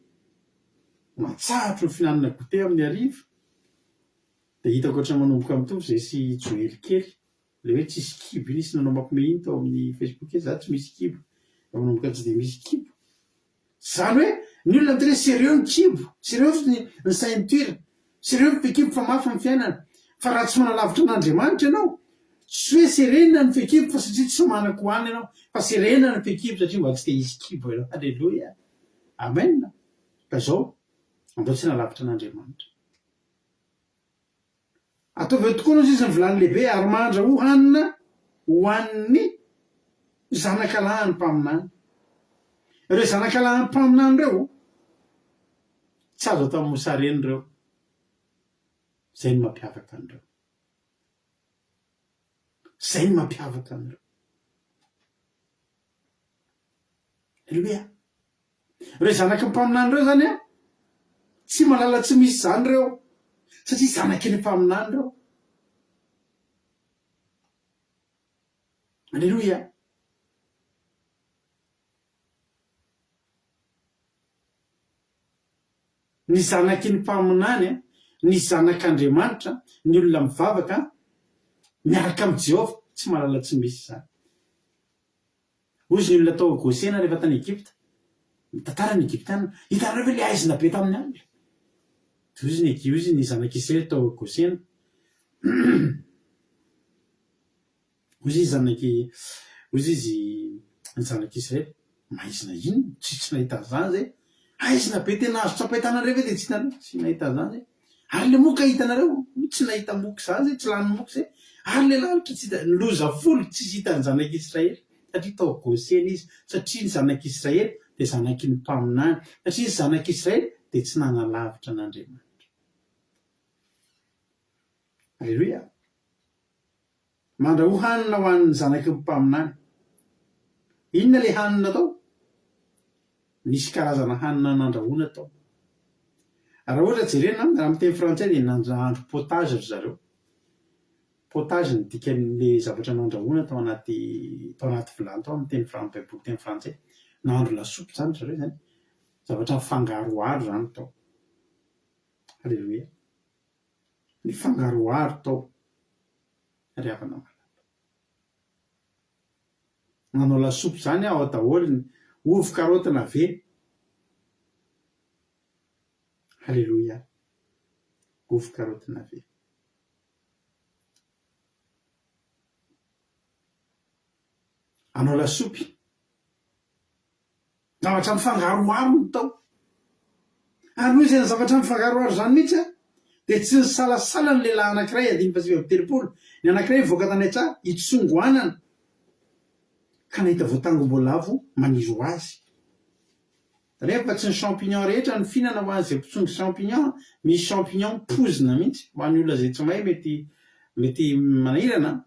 matsahatra ny finanana goûter amin'ny hariva dia hitako ohatran'ny manomboka mitovy izay sy joely kely le hoe tsisy kibo iny sy nanao mampime iny tao amin'ny Facebook za tsy misy kibo manomboka tsy dia misy kibo. Zany hoe ny olona miteny sérieux ny kibo, sérieux ny ceinture, sérieux ny fekibo fa mafy amin'ny fiainana. Fa raha tsy manalavitra an'Andriamanitra ianao tsy hoe serena ny fekibo fa satria tsy manako hoany ianao fa serena ny fekibo satria mba tsy te hisy kibo ianao. Alleloia, amen. Ka zao andao tsy nalavitra an'Andriamanitra. Ataovy eo tokoa izy ny vilany lehibe ary mandraho hanina hoan'ny zanak'alahany mpaminany. Ireo zanak'alahany mpaminany ireo tsy azo atao amin'ny mosareny ireo. Zay ny mampiavaka an'ireo. Zay ny mampiavaka an'ireo. Alleluia. Ireo zanaky ny mpaminany ireo zany tsy malala tsy misy zany ireo satria zanaky ny mpaminany ireo. Alleluia. Ny zanaky ny mpaminany ny zanak'Andriamanitra ny olona mivavaka miaraka amin'ny Jehova tsy malala tsy misy zany. Ozy ny olona tao Gosena rehefa tany Egypta mitantara ny Egyptiana hitanareo ve le aizina be tamin'ny andro. Ozy ny zanak'Israely tao Gosena. Ozy izy ny zanak'Israely maizina ino tsy nahita zany zay. Aizina be tena azo tsapahitanareo ve dia tsy nahita zany zay. Ary le moka hitanareo tsy nahita moka zany zay, tsy lany moka zay. Ary le lalitra tsy hita loza folo tsy hita ny zanak'Israely satria tao Gosena izy. Satria ny zanak'Israely dia zanaky ny mpaminany. Satria ny zanak'Israely dia tsy nanalavitra an'Andriamanitra. Alleluia. Mandraho hanina ho an'ny zanaky ny mpaminany. Inona le hanina tao? Misy karazana hanina nandrahoana tao. Raha ohatra jerena raha miteny frantsay dia nahandro potage ry zareo. Potage ny dikan'le zavatra nandrahoana tao anaty vilany tao amin'ny teny baiboly teny frantsay. Nahandro lasopy zany zareo zany. Zavatra mifangaroharo zany tao. Alleluia. Ny fangaroharo tao. Ry havana malala. Nanao lasopy zany ao daholo ovy karoty na ve. Alleluia. Ovy karoty na ve. Anao lasopy. Zavatra mifangaroharo ny tao. Ary noho izay zavatra mifangaroharo zany mihitsy dia tsy ny salasala ny lehilahy anankiray 530. Ny anankiray mivoaka tany an-tsaha hitsongoanana ka nahita voatangom-boalavo maniry ho azy. Rehefa tsy ny champignon rehetra ny fihinana ho azy mpitsongy champignon, misy champignon pozina mihitsy ho an'ny olona izay tsy mahay mety manahirana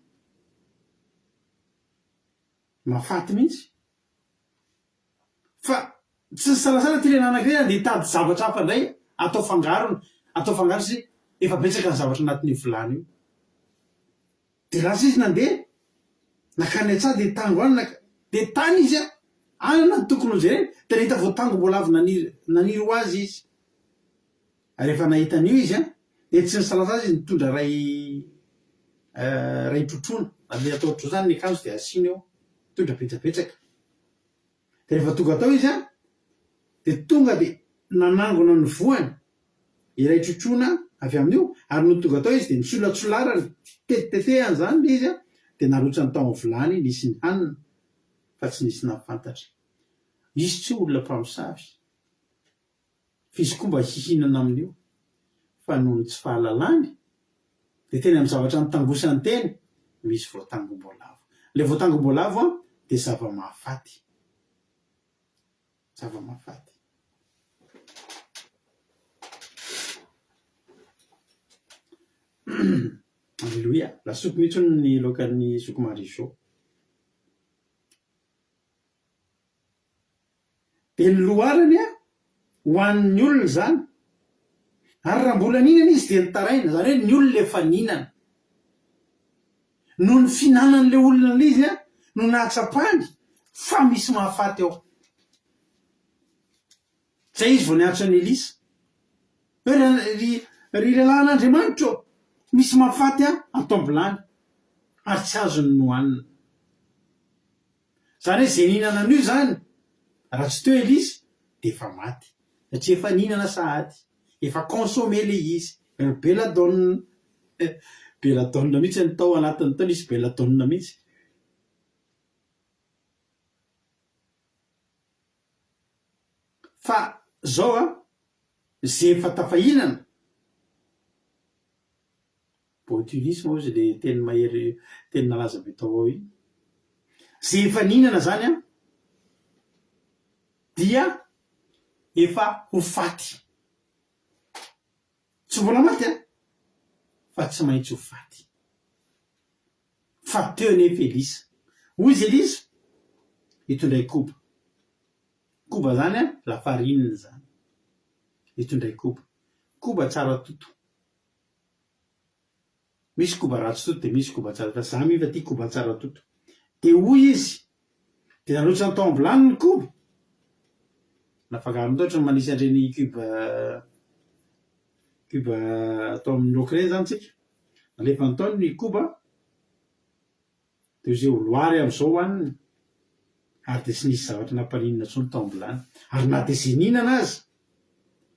mafaty mihitsy. Fa tsy ny salasala ty lehilahy anankiray dia hitady zavatra hafa indray atao fangaro sy efa betsaka ny zavatra anatin'ny vilany io. Dia lasa izy nandeha nakany an-tsaha dia tango any dia tany izy anana ny tokony ho jerena dia nahita voatangom-boalavo naniry ho azy izy. Rehefa nahita an'io izy dia tsy ny salasala izy nitondra ray trotrona. Le atao ohatro zany ny akanjo dia asiana eo mitondra betsabetsaka. Dia rehefa tonga tao izy dia tonga dia nanangona ny voany iray trotrona avy amin'io ary no tonga tao izy dia nisolasolarany tetitetehany zany le izy dia narotsany tao amin'ny vilany nisy ny hanina fa tsy nisy nafantatra. izy tsy olona mpamosavy fizy koa mba hihinana amin'io fa noho ny tsy fahalalany de tena amin'ny zavatra nitangosany teny misy voatangom-boalavo. Le voatangom-boalavo a de zava-mahafaty. Zava-mahafaty. Alleloia. Lasopy mihitsy ny lokan'ny Sokomariso. De ny loharany a ho an'ny olona zany. Ary raha mbola ninana izy de nitaraina, zany hoe ny olona efa ninana. Noho ny finanan'le olona le izy a no nahatsapany fa misy mahafaty ao. Zay izy vao niatso an'i Elisa. Hoe ry lelan'Andriamanitra misy mahafaty ato ambulany ary tsy azony nohanina. Zany hoe zay ninana an'io zany raha tsy teo Elisa de efa maty satria efa ninana sahady, efa consommé le izy. Beladonna mihitsy ny tao anatin'ny taona isy beladonna mihitsy. Fa zao zay efa tafahinana botulisme ozy le teny mahery teny nalaza be tao ao iny. Zay efa ninana zany dia efa ho faty. Tsy mbola maty fa tsy maintsy ho faty. Fa teo nefa Elisa. Hoy izy Elisa hitondray koba. Koba zany lafarinina zany. Hitondray koba. Koba tsara toto. Misy koba ratsy toto de misy koba tsara. Fa za miva ty koba tsara toto. De hoy izy de nanotsany tao ambulany ny koba. Nafagariny toatra manisy andreny cube atao amin'ny laoky reny zany tsika. Alefa ny taony ny koba de zay ho loary am'izao hoaniny. Ary de tsy nisy zavatra nampaninina tsony tao ambulany. Ary na de zay ninana azy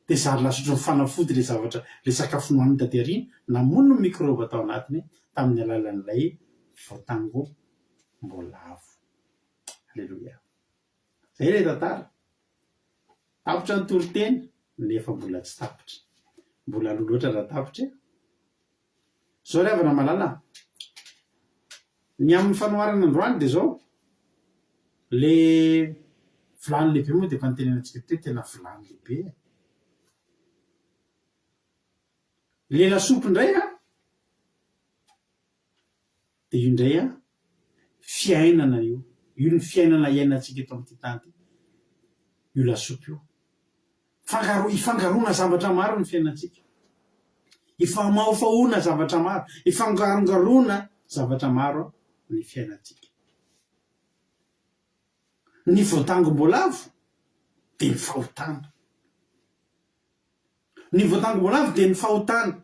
de zary lasotry ny fanafody le zavatra le sakafo nohaniny taty arina namono ny microbe tao anatiny tamin'ny alalan'ilay voatangom-boalavo. Alleluia. Zay le tantara. Tapitra ny toriteny nefa mbola tsy tapitra. Mbola aloha loatra raha tapitra. Zao ry havana malala. Ny amin'ny fanoharana androany de zao le vilany lehibe moa de efa nitenenantsika teo tena vilany lehibe. Le lasopy indray de io indray fiainana io. Io ny fiainana iainantsika eto amin'ity tany ty. Io lasopy io. Ifangaroana zavatra maro ny fiainantsika. Ifamahofahoana zavatra maro. Ifangarongaroana zavatra maro ny fiainantsika. Ny voatangom-boalavo de ny fahotana. Ny voatangom-boalavo de ny fahotana.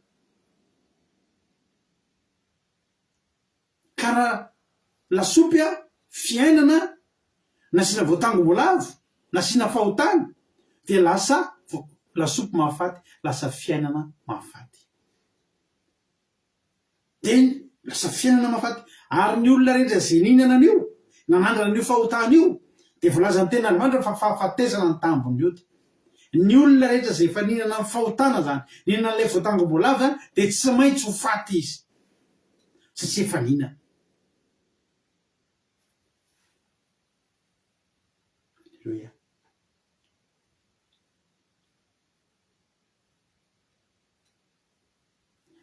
Kara lasopy fiainana nasiana voatangom-boalavo, nasiana fahotana de lasa lasopy mahafaty, lasa fiainana mahafaty. De lasa fiainana mahafaty. Ary ny olona rehetra zay ninana an'io, nanandrana an'io fahotana io, de volazany tena Andriamanitra fa fahafatesana ny tambony io. Ny olona rehetra zay efa ninana ny fahotana zany, ninana an'ilay voatangom-boalavo zany, de tsy maintsy ho faty izy. Satria efa ninana. Alleluia.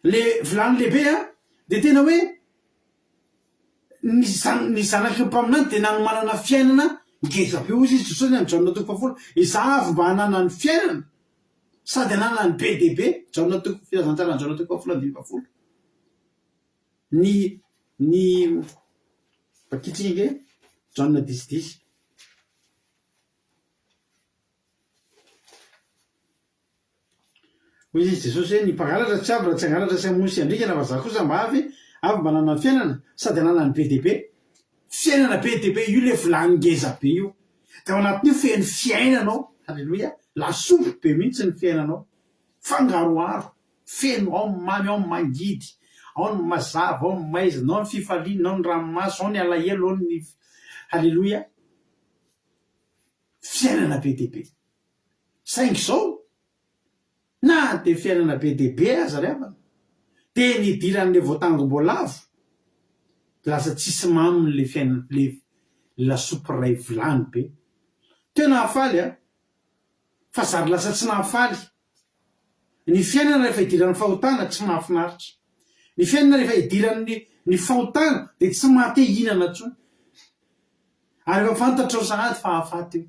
Le vilany lehibe de tena hoe ny zanaky mpaminany de nanomanana fiainana ngezabe ozy izy tsotsony amin'ny Jaona 10. Izavy mba hanana ny fiainana sady hanana ny be dia be. Jaona 10 filazantsara ny Jaona 10:20. Ny bakitsika Jaona 10:10. Hoy izy Jesosy hoe ny mpangalatra tsy avy raha tsy hangalatra sy hamono sy handrikana fa za kosa mba avy mba hanana ny fiainana sady hanana ny be dia be. Fiainana be dia be io le vilany ngeza be io. De ao anatin'io feno fiainanao. Alleluia. Lasopy be mihitsy ny fiainanao. Fangaroaro. Feno ao ny mamy, ao ny mangidy, ao ny mazava, ao ny maizina, ao ny fifaliana, ao ny ranomasy, ao ny alahelo, ao ny halleluia. fiainana be dehibe saingy zao na de fiainana be dehibe aza ry avana de nidiran'le voatangom-boalavo lasa tsisy maminy le lasopy ray vilany be teo nahafaly a fa zary lasa tsy nahafaly ny fiainana rehefa idiran'ny fahotana tsy mahafinaritra ny fiainana rehefa idiran'ny fahotana de tsy mahate hinana tsony ary efa fantatrao sahady fa hahafaty io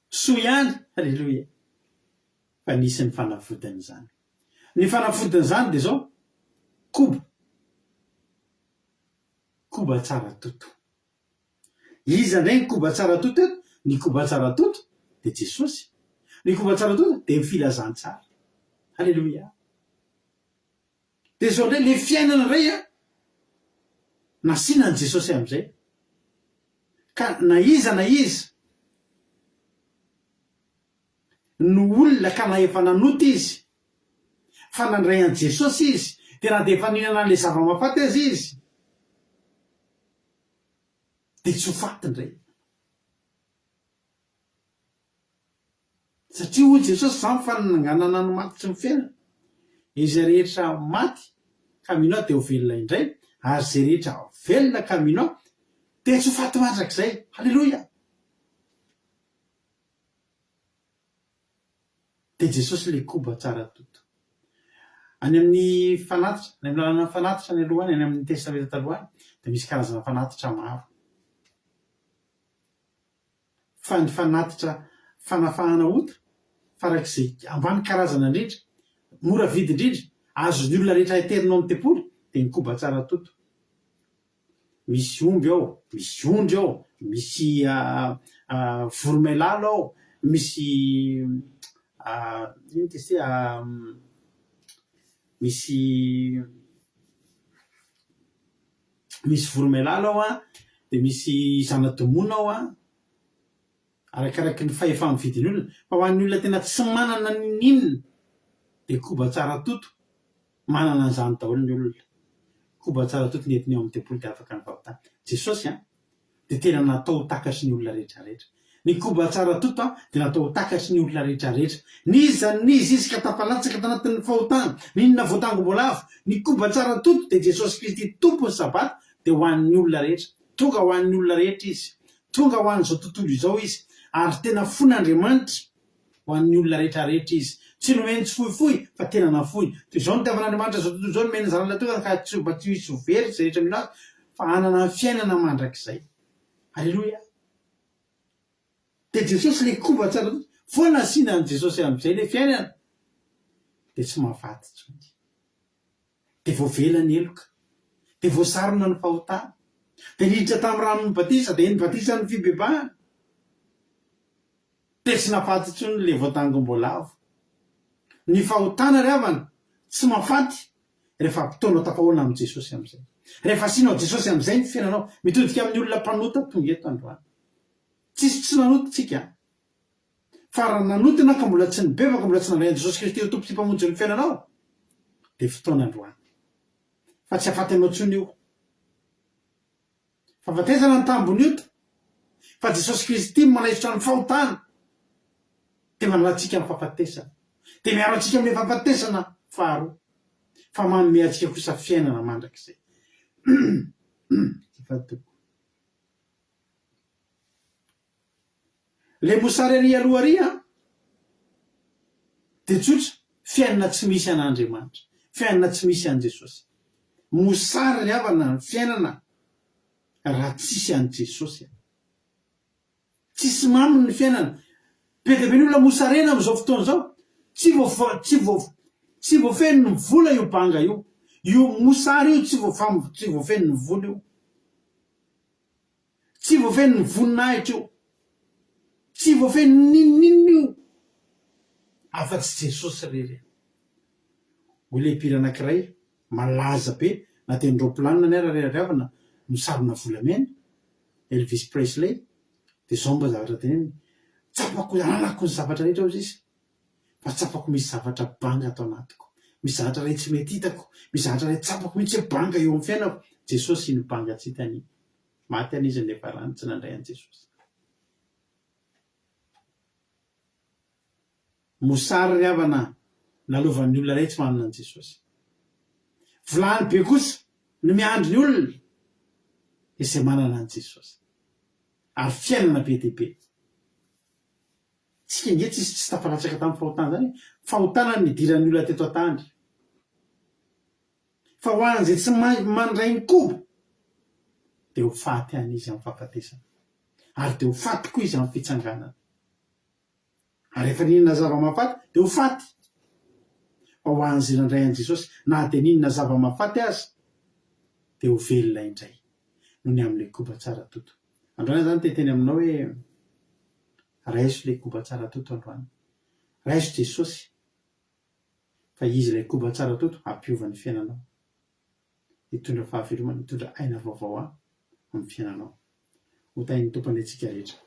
soa ihany halleloia fa nisy ny fanafodiny zany ny fanafodiny zany de zao koba tsara toto iza ndray ny koba tsara toto eto ny koba tsara toto de Jesosy ny koba tsara toto de ny filazantsara halleloia de zao ndray le fiainana ray a nasinan Jesosy am'izay ka na iza no olona ka na efa nanota izy fa nandray an Jesosy izy de na de efa ninana an'le zava-mahafaty azy izy de tsy ho fatindray satria hoy Jesosy zany fa nanganana ny maty tsy ny fiainana izy rehetra maty ka mino de ho velona indray ary zay rehetra velona ka mino de tsy ho faty mandrak'izay halleloia de Jesosy le koba tsara toto any amin'ny fanatitra ny amin'ny lalana fanatitra ny alohany any amin'ny testamenta talohany de misy karazana fanatitra maro fa ny fanatitra fanafahana ota farak'izay ambany karazana indrindra mora vidy indrindra azon'ny olona rehetra eterinao amin'ny tempoly de ny koba tsara toto misy omby ao misy ondry ao misy voromailala ao misy ino tesy misy voromailala ao a de misy zana-domona ao a arakaraky ny fahefa-mividiny olona fa ho an'ny olona tena tsy manana ninina de koba tsara toto manana an'izany daholo ny olona koba tsara toto netiny ao amin'ny tempoly de afaka ny fahotana Jesosy a de tena natao takatry ny olona rehetrarehetra ny koba tsara toto a de natao takatry ny olona rehetrarehetra nizy izy ka tapalatsaka tanatin'ny fahotana ninona voatangom-boalavo ny koba tsara toto de Jesosy Kristy tompony sabata de ho an'ny olona rehetra tonga ho an'ny olona rehetra izy tonga ho an'izao tontolo izao izy ary tena fon'Andriamanitra ho an'ny olona rehetrarehetra izy tsy nomeny tsy fohifohy fa tena nafohy toy izao ny tiavan'Andriamanitra zao tontolo zao nomeny zanany tonga ka tsy mba tsy hisy very zay rehetra mino azy fa anana ny fiainana mandrak'izay halleloia de Jesosy le koba tsara toto foana asinan Jesosy am'izay le fiainana de tsy mahafaty tsony de voavela ny eloka de voasarona ny fahotana de niditra tamin'ny ranony batisa de ny batisa ny fibebahana de tsy nafaty tsony le voatangom-boalavo ny fahotana ry havana tsy mahafaty rehefa mpitaonao tapahoana amin'i Jesosy am'izay rehefa asianao Jesosy am'izay ny fiainanao mitodika amin'ny olona mpanota tonga eto androany tsisy tsy nanota tsika fa raha nanotana ka mbola tsy nibebaka mbola tsy nandray Jesosy Kristy ho tompo sy mpamonjy ny fiainanao de fotoana androany fa tsy hafaty anao tsony io fa fatezana ny tambony ota fa Jesosy Kristy manaisotra ny fahotana de manala antsika ny fahafatesana de miaro antsika amin'ny fahafatesana faharoa fa manome antsika kosa fiainana mandrak'izay le mosary ary aloha ary a de tsotra fiainana tsy misy an'Andriamanitra fiainana tsy misy an' Jesosy mosary ry havana ny fiainana raha tsisy an' Jesosy tsisy maminy ny fiainana be de be ny olona mosarena am'izao fotoana zao tsy voafeny ny vola io banga io mosary io tsy voafeny ny vola io tsy voafeny ny voninahitra io tsy voafeny ninninina io afa-tsy Jesosy rery olehipira anankiray malaza be na de ndropilanina ny arareravana misarona volamena Elvis Presley de zao mba zavatra teneny tsapako anako ny zavatra rehetra ao izy fa tsapako misy zavatra banga atao anatiko misy zavatra ray tsy mety hitako misy zavatra ray tsapako mihitsy banga eo amin'ny fiainako Jesosy ny banga tsy hitany maty an'izany efa rany tsy nandray an' Jesosy. Mosary ry havana nalovan'ny olona ray tsy manana an' Jesosy. Vilany be kosa no miandry ny olona izay manana an' Jesosy. Ary fiainana be dia be. Tsika nge tsisy tsy tafalatsaka tamin'ny fahotana zany. Fahotana ny idiran'ny olona teto an-tany. Fa ho an'izay tsy mandray ny kobo dia ho faty an'izy amin'ny fahafatesana. Ary dia ho faty koa izy amin'ny fitsanganana. Ary rehefa ninona zava-mahafaty dia ho faty. Ho an'izay nandray an' Jesosy na dia ninona zava-mahafaty azy dia ho velona indray noho ny amin'ilay koba tsara toto. Androany zany teteny aminao hoe raiso ilay koba tsara toto androany. Raiso Jesosy fa izy ilay koba tsara toto hampiova ny fiainanao. Hitondra fahavelomana, hitondra aina vaovao amin'ny fiainanao. Ho tain'ny tompony antsika rehetra.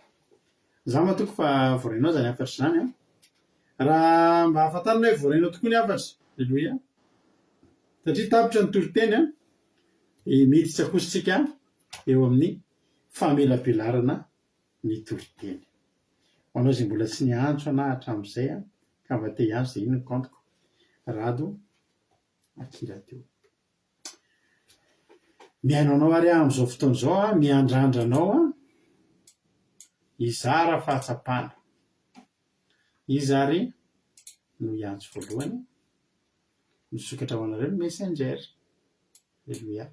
Za matoko fa voarainao zany afatra zany a. Raha mba hahafantarana hoe voarainao tokoa ny afatra. Alleluia. Satria tapitra ny toriteny a. Mety tsy akositsika eo amin'ny famelabelarana ny toriteny. Ho anao izay mbola tsy niantso ana hatramin'izay a, ka mba te hiantso dia ino ny kantoko? Rado akila teo. Miaino anao ary amin'izao fotoana izao a, miandrandra anao a, izara fahatsapana. Izy ary no hiantso voalohany, misokatra ho anareo ny messenger. Alleluia.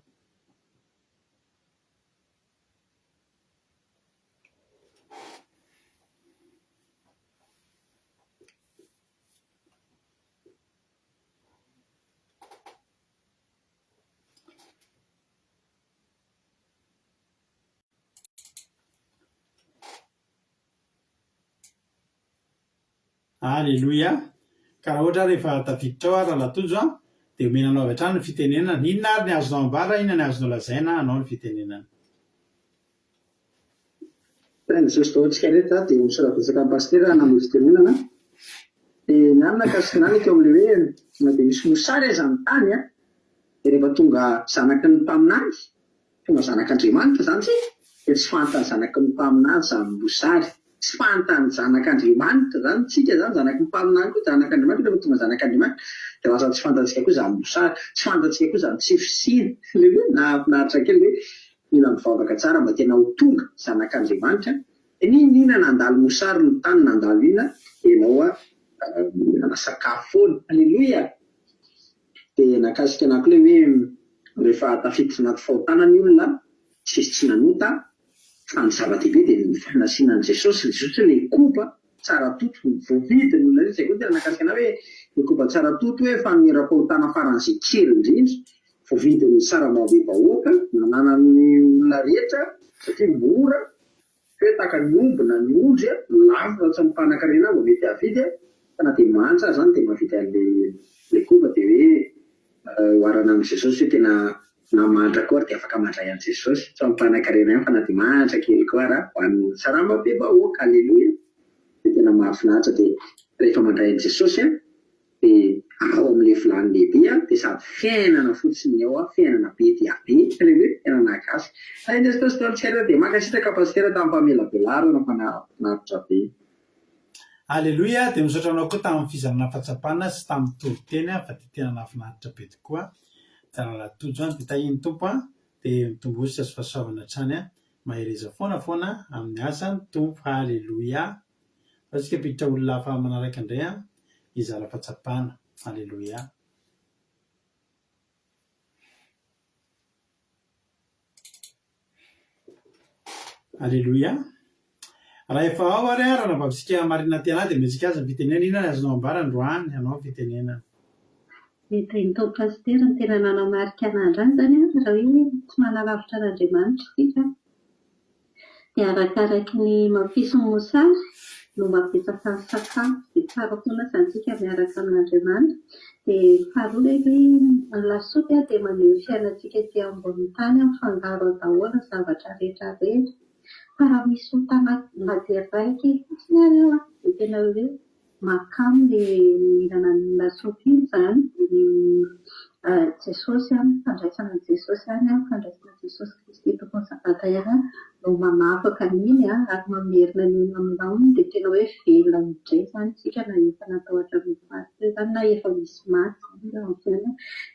Alleluia. Ka raha ohatra rehefa tafiditra ao raha latojo a, dia omenanao avy hatrany ny fitenenana. Inona ary ny azonao ambara, inona ny azonao lazaina anao ny fitenenana. Raha ny Jesosy taontsika rehetra dia misora betsaka amin'ny pastera namonjy tenenana. Dia mianana kasikana teo amin'ilay hoe na dia misy mosary aza amin'ny tany a, dia rehefa tonga zanaky ny mpaminany, tonga zanak'Andriamanitra zany tsika, dia tsy fantany zanaky ny mpaminany zany mosary. Tsy fantany zanak'Andriamanitra zany tsika zany, zanaky ny mpaminany koa zanak'Andriamanitra, rehefa tonga zanak'Andriamanitra dia lasa tsy fantatsika koa zany mosary, tsy fantatsika koa zany tsifosiny. Na finaritra kely hoe mila mivavaka tsara mba tena ho tonga zanak'Andriamanitra. Dia ninona nandalo mosary ny tany nandalo ina, ianao a sakafo foana. Alleluia. Dia nakasika anako ilay hoe rehefa tafiditra anaty fahotana ny olona, tsy nanota fa ny zava-dehibe dia ny fanasianan'i Jesosy. Jesosy ilay koba tsara toto voavidy ny olona izay koa dia nakasika ana hoe ilay koba tsara toto hoe fanomera-pahotana faran'izay kely indrindra, voavidy ny saramabe-bahoaka, nananan'ny olona rehetra satria mora hoe taka ny ombina ny ondry a, lafo raha tsy mimpanan-karena vao mety havidy a, fa na dia mantsa zany dia mahavita an'ilay koba dia hoe oharana amin'i Jesosy hoe tena na mantra koa dia afaka mandray an'i Jesosy. Tsy mimpanan-karena ihany fa na dia mantra kely koa raha ho an'ny saramabe-bahoaka. Alleluia. Dia tena mahafinaritra. Dia rehefa mandray an'i Jesosy a, dia ao amin'ilay vilany lehibe a, dia sady fiainana fotsiny ao a, fiainana be dia be. Alleluia. Fiainana gasy. Raha ny Jesosy taontsika dia mankasitraka pastera tamin'ny famelabelarana fanaritra be. Alleluia. Dia misaotra anao koa tamin'ny fizarana fahatsapana sy tamin'ny toriteny fa dia tena nahafinaritra be tokoa. Tsara latojo dia tahiny tompo a, dia mitombozy sy fahasoavana hatrany a, mahereza foana amin'ny asany tompo. Alleluia. Fa tsika piditra olona hafa manaraka indray a, izara fahatsapana. Alleluia. Alleluia. Raha efa ao ary raha navavitsika marina tena dia metsika azy ny fitenenana. Inona ny azonao ambara androany ianao ny fitenenana? Ny tao pastera ny tena nanamarika an'andrany zany a, raha hoe tsy manalavitra an'Andriamanitra isika dia arakaraky ny mampiso ny mosary no mabetsaka ny sakafo. Dia tsara foana santsika miaraka amin'Andriamanitra. Dia faharoa hoe ny lasopy a dia maneho fiainantsika ety ambonin'ny tany mifangaro daholo ny zavatra rehetra rehetra. Fa raha misy otana madera kely fotsiny ary eo a, dia tena hoe makamo ilay mihinana ny lasopy iny zany. Jesosy fandraisana Jesosy any fandraisana Jesosy Kristy tokony sabata ihany no mamafaka an'iny ary mamerina ny aminao dia tena hoe velona indray izany tsika na efa natahotra misy maty izany na efa misy maty izany raha fiaina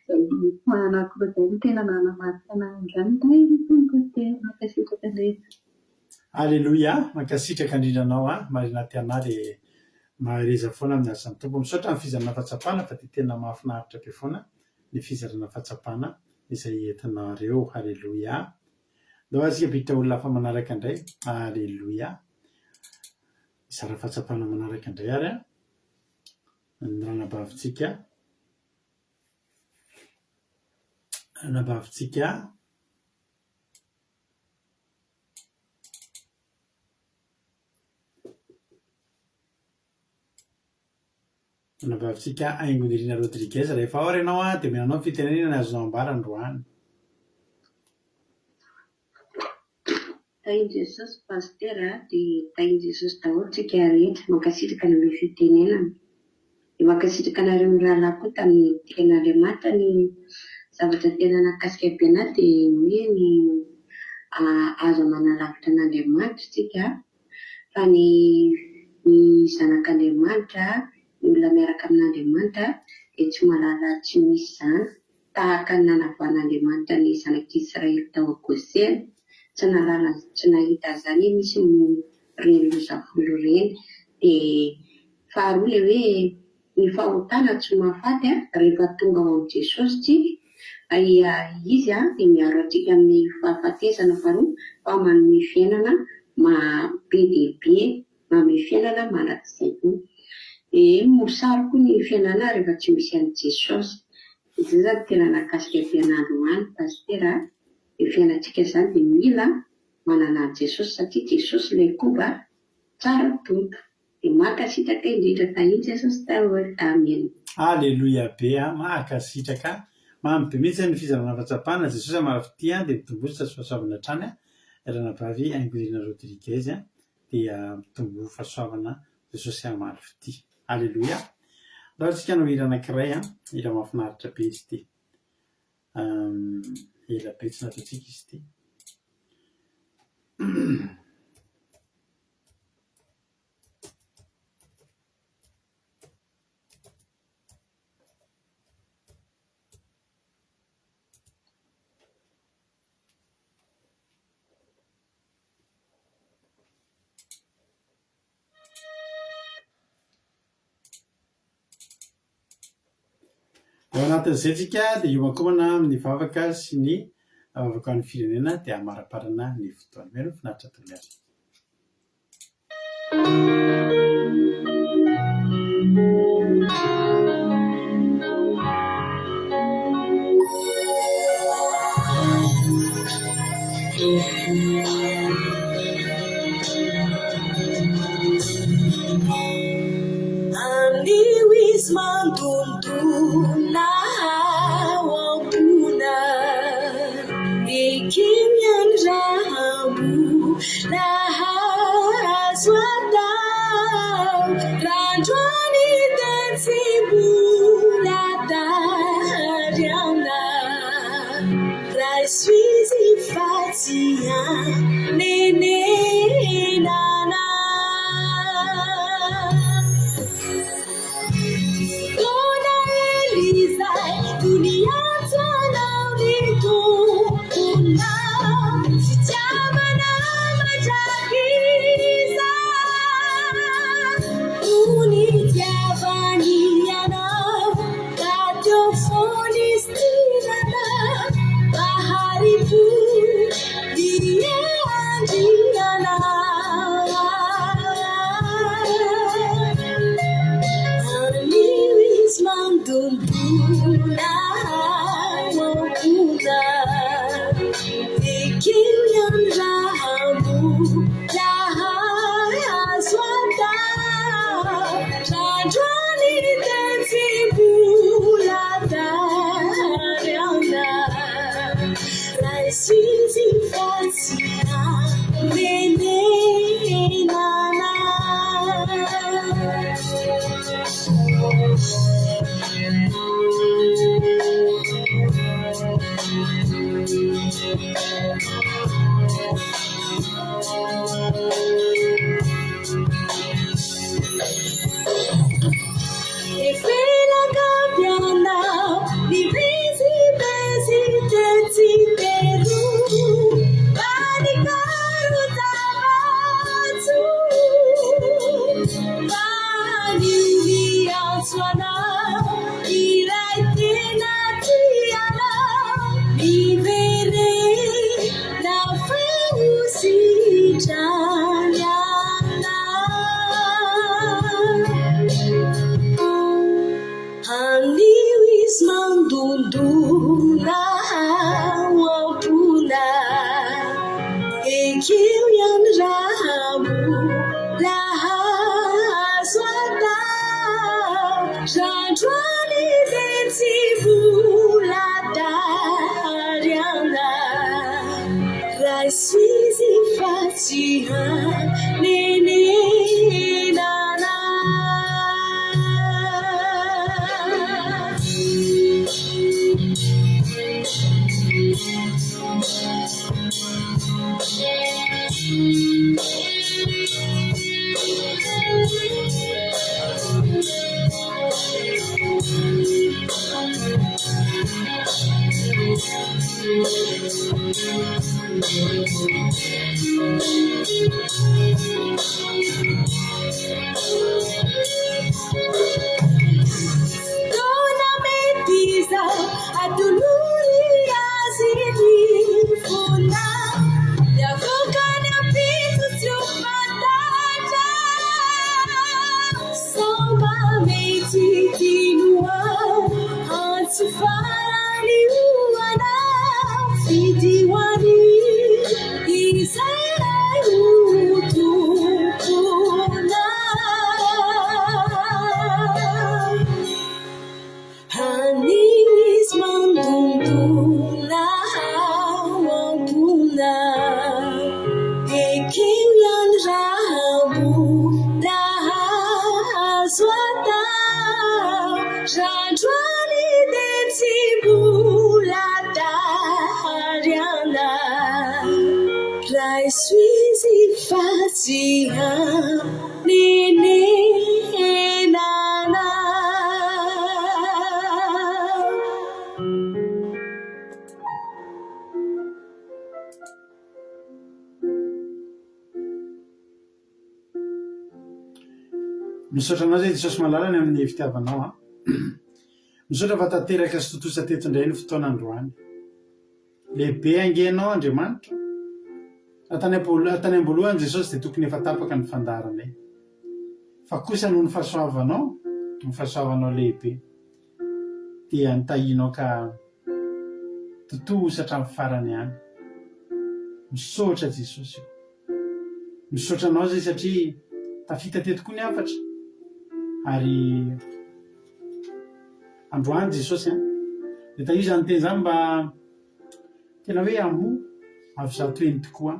izay ho anankiroa izay no tena nanamarika anahy indray indray ny tompo dia mankasitraka rehetra. Alleluia, mankasitraka indrindranao marina ty anah dia mahareza foana amin'ny azan'ny tompo. Misaotra amin'ny fizarana fahatsapana fa dia tena mahafinaritra be foana ny fizarana fahatsapana izay entinareo. Alleluia. Dao asika bitra olona hafa manaraka indray. Alleluia. Mizara fahatsapana manaraka indray ary ny ranabavintsika. Ranabavintsika Ranabavintsika Aingonirina Rodriguez. Rehefa ao ianao dia menanao fitenenana azonao ambara androany. Tain'i Jesosy pastera dia tain'i Jesosy daholo tsika rehetra mankasitraka ny amin'ny fitenenana. Dia mankasitraka anareo mirahalahy koa tamin'ny ten'Andriamanitra ny zavatra tena nakasika be anahy dia hoe ny azo manalavitra an'Andriamanitra tsika fa ny zanak'Andriamanitra ny olona miaraka amin'Andriamanitra dia tsy malala tsy misy izany tahaka ny nanavahan'Andriamanitra ny zanak'Israely tao Gosena. Tsy nalala tsy nahita izany misy reny lozavolo reny. Dia faharoa ilay hoe ny fahotana tsy mahafaty rehefa tonga ao amin'i Jesosy tsika izy dia miaro antsika amin'ny fahafatesana faharoa fa manome fiainana be dia be, manome fiainana mandrakizay koa. Dia mosary koa ny fiainana rehefa tsy misy an'i Jesosy. Izay zany tena nakasika be an'androany pastera. Dia fiainantsika izany dia mila manana Jesosy satria Jesosy ilay koba tsara toto. Dia mankasitraka indrindra tahin'i Jesosy daholo. Amen. Alleluia be mankasitraka mamy be mihitsy ny fizarana fahatsapana. Jesosy marafity dia mitombosa fahasoavana hatrany. Ranabavy Aingonirina Rodriguez dia mitombo fahasoavana Jesosy marafity. Alleluia. Raha tsika no hira anankiray hira mahafinaritra be izy ity. Ela be tsy nataontsika izy ity. Ao anatin'izay tsika dia iomankomana amin'ny vavaka sy ny vavaka ny firenena dia hamaraparana ny fotoana. Meno finaritra toy azy. Aniwis mandunduna wampuna ikimyan rahamu lahaswada ranjwani tensibulata riana raiswizi fatia nene nana dunia tanawito kuna sijamana majakiza unijabaniana katyofonistirana baharifu diye anjirana Aniwis mandunduna wapuna ikimyan rahamu lahaswada rajwani tensibulata riana raiswizi fatia nene nana Anio izy mandondona ampona ekeo ihany raha mbola azo atao randroany de tsy mbola tariana raha izy fa tsy hanenenana Dona metiza aduluri azini funa yakoka na pitu chupatata samba meti kinua hatsufari uana fidiwani izai utukuna Hanis mandundula ampuna ekilan rahamu dahazo atao randroany de tsy mbola tariana raha izy fa tsy hanenenana misaotra anao zay Jesosy malalany amin'ny fitiavanao a misaotra fa tanteraka sy totosa teto indray ny fotoana androany lehibe angenao Andriamanitra atany am-boalohany Jesosy dia tokony efa tapaka ny fandaranay fa kosa noho ny fahasoavanao lehibe dia nitahinao ka totosatra amin'ny farany any misaotra Jesosy misaotra anao zay satria tafita teto koa ny afatra ary androany Jesosy dia io zany teny zany mba tena hoe amoa avy zato eny tokoa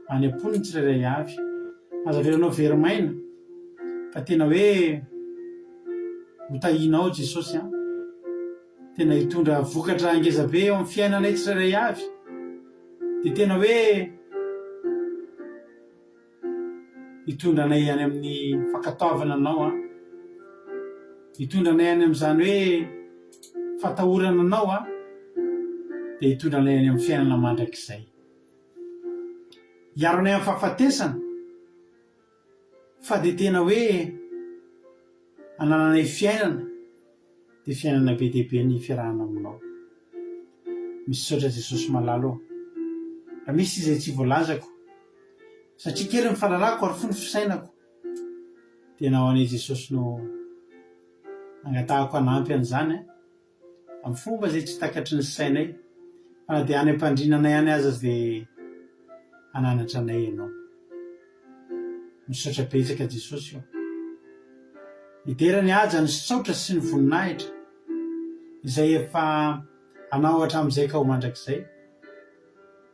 any am-pony ny tsirairay avy azaveranao verimaina fa tena hoe hotahinao Jesosy tena hitondra vokatra angezabe eo amin'ny fiainanay tsirairay avy dia tena hoe hitondranay any amin'ny fankatoavana anao hitondranay any amin'izany hoe fatahorana anao dia hitondranay any amin'ny fiainana mandrakizay hiaronay amin'ny fahafatesana fa dia tena hoe anananay fiainana dia fiainana be dehibe ny fiarahana aminao misaotra Jesosy malalo raha misy izay tsy voalazako satria kely ny fahalalako ary fony fisainako dia nao anay Jesosy no angatahako anampy an'izany amin'ny fomba zay tsy takatry ny sainay fa na dia any am-pandrinanay any aza dia ananatra anay ianao misaotra betsaka Jesosy hidera ny aja ny saotra sy ny voninahitra izay efa anao hatramin'izay ka ho mandrakizay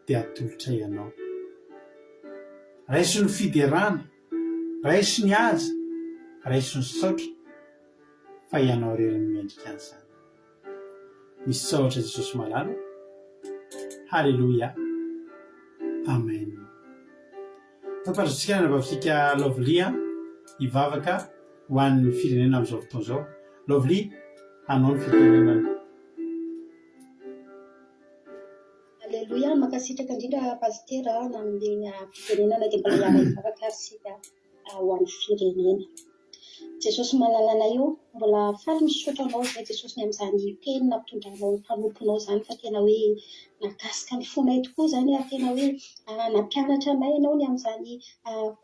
dia atolotra ianao raiso ny fiderana raiso ny aja raiso ny saotra fa ianao reriny mendrika an'izany misaotra Jesosy malala halleloia amen taparitsikana bavitsika Lovely hivavaka ho an'ny firenena amin'izao fotoana izao Lovely hanao ny fitenenana Alleluia makasitraka indrindra pastera na amin'ny fitenenana dia mbola hiara hivavaka sika ho an'ny firenena Jesosy malalana io mbola faly misaotra anao zay Jesosy ny amin'izany penina mpitondranao mpanomponao zany fa tena hoe nakasika ny fonay tokoa zany ary tena hoe nampianatra anay ianao ny amin'izany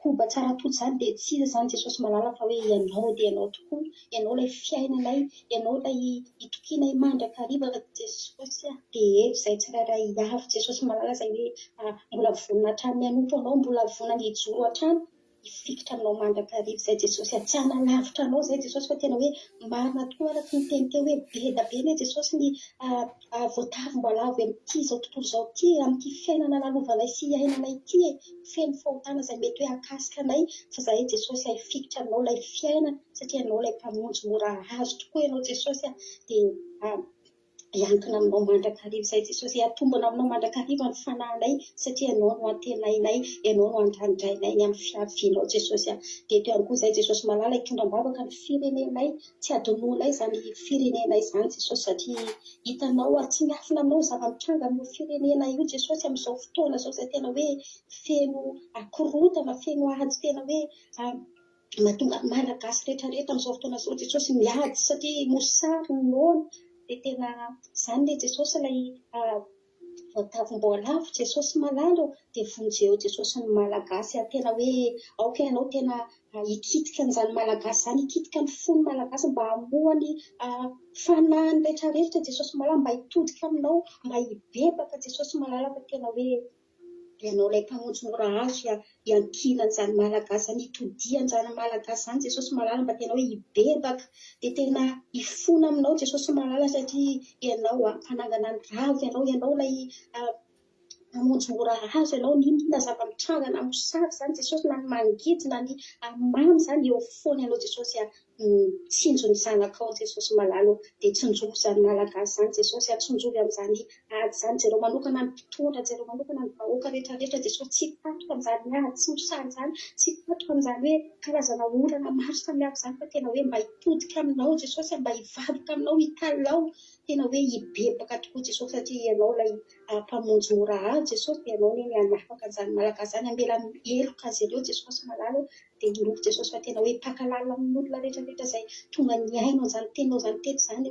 koba tsara toto zany dia tsy iza zany Jesosy malala fa hoe ianao dia ianao tokoa, ianao ilay fiainanay, ianao ilay itokianay mandrakariva Jesosy dia eto izay tsirairay avy Jesosy malala izay hoe mbola vonona hatrany hanompo anao, mbola vonona hijoro hatrany ifikitra aminao mandrakariva izay Jesosy atsiana lavitra anao izay Jesosy fa tena hoe marina tokoa araka ny teny teo hoe be da be ny Jesosy ny voatavim-boalavo amin'ity izao tontolo izao ity amin'ity fiainana lalovanay sy iainanay ity feno fahotana izay mety hoe hakasika anay fa zahay Jesosy hifikitra aminao ilay fiainana satria ianao ilay mpamonjy mora azo tokoa ianao Jesosy dia iankina aminao mandrakariva izay Jesosy atombona aminao mandrakariva ny fanahinay satria ianao no antenainay, ianao no andrandrainay ny amin'ny fiavianao Jesosy dia teo ihany koa izay Jesosy malala hitondram-bavaka ny firenenay, tsy adonoanay izany firenenay izany Jesosy satria hitanao tsy miafina aminao zava-mitranga amin'ny firenena io Jesosy amin'izao fotoana izao izay tena hoe feno korotana, feno ady tena hoe mahatonga malagasy rehetrarehetra amin'izao fotoana izao Jesosy miady satria mosary ny noana dia tena izany ilay Jesosy ilay voatavim-boalavo Jesosy malala dia vonjeo Jesosy ny malagasy tena hoe aoka ianao tena hikitika an'izany malagasy izany, hikitika ny fony malagasy mba hamohany fanahiny rehetrarehetra Jesosy malala mba hitodika aminao, mba hibebaka Jesosy malala fa tena hoe ianao ilay mpamonjy mora azo hiankinan'izany malagasy izany, hitodian'izany malagasy izany Jesosy malala mba tena hoe hibebaka dia tena hifona aminao Jesosy malala satria ianao mpanangana ny ravy, ianao ilay mpamonjy mora azo, ianao ninona zava-mitranga na mosary izany Jesosy na ny mangidy na ny mamy izany eo foana ianao Jesosy tsinjo ny zanakao Jesosy malala dia tsinjovo izany malagasy izany Jesosy tsinjovo amin'izany ady izany jereo manokana ny mpitondra, jereo manokana ny vahoaka rehetrarehetra Jesosy tsy hipatoka amin'izany ady tsy mosary izany, tsy hipatoka amin'izany hoe karazana olana maro samihafa izany fa tena hoe mba hitodika aminao Jesosy, mba hivadoka aminao, hitalao tena hoe hibebaka tokoa Jesosy satria ianao ilay mpamonjy mora azy Jesosy dia ianao ny hanafaka an'izany malagasy izany ambela eloka azy ireo Jesosy malala dia miloko Jesosy fa tena hoe mpakalala amin'olona rehetrarehetra izay tonga ny aino izany teninao izany teto izany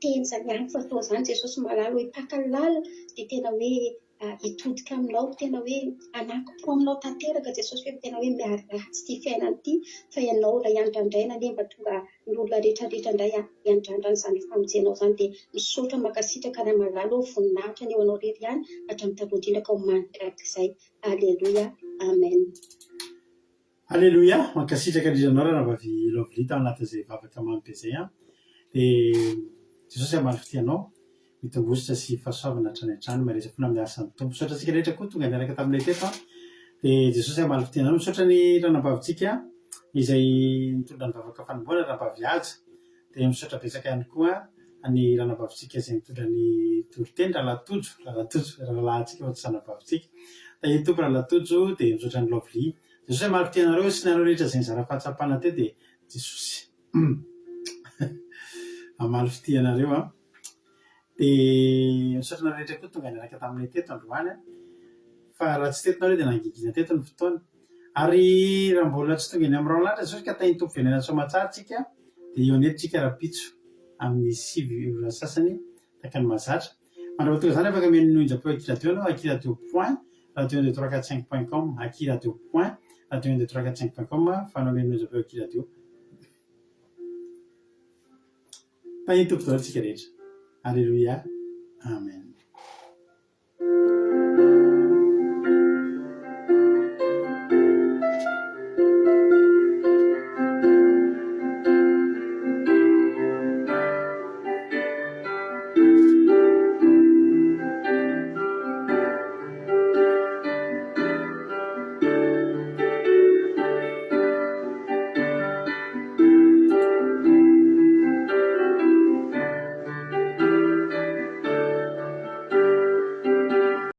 teny izany any fa atao izany Jesosy malala hoe mpakalala dia tena hoe hitodika aminao, tena hoe anaky-po aminao tanteraka Jesosy hoe tena hoe miary ratsy ity fiainana ity fa ianao ilay andrandraina anie mba tonga ny olona rehetrarehetra indray hiandrandra izany famonjenao izany dia misaotra makasitraka raha malala voninahitra ny eo anao rery ihany hatramin'ny taloha indrindra ka ho manitra izay. Aleluia, amen. Aleluia, mankasitraka indrindra anao raha vavy Lovely tao anatin'izay vavaka mamy be izay dia Jesosy hamalifity anao mitongositra sy fahasoavana hatrany hatrany maharesy fona amin'ny asan'ny tompo. Misaotra antsika rehetra koa tonga niaraka tamin'ilay teto dia Jesosy hamalifity anao. Misaotra ny ranam-bavintsika izay mitondra ny vavaka fanomboana ranam-bavy aja dia misaotra betsaka ihany koa ny ranam-bavintsika izay mitondra ny toriteny rahalatontsika fa tsy zanam-bavintsika dia hitompo rahalatojo dia misaotra ny Lovely. Jesosy hamalifity anareo sy nareo rehetra izay nizara fahatsapana teo dia Jesosy hamalifity anareo dia misaotra na rehetra koa tonga niaraka tamin'ilay teto androany fa raha tsy tetonareo dia nangingina teto ny fotoana ary raha mbola tsy tonga ny amin'ny rano lahatra Jesosy ka tahiny tompo venena soamantsara tsika dia eo anetitsika rapitso amin'ny 7 sasany taka ny mahazatra mandrava tonga izany afaka mihaino injapeo akiradio anao akiradio point radio12345.com akiradio point radio12345.com fanao mihaino injapeo akiradio tahiny tompo daholo tsika rehetra. Alléluia. Amen.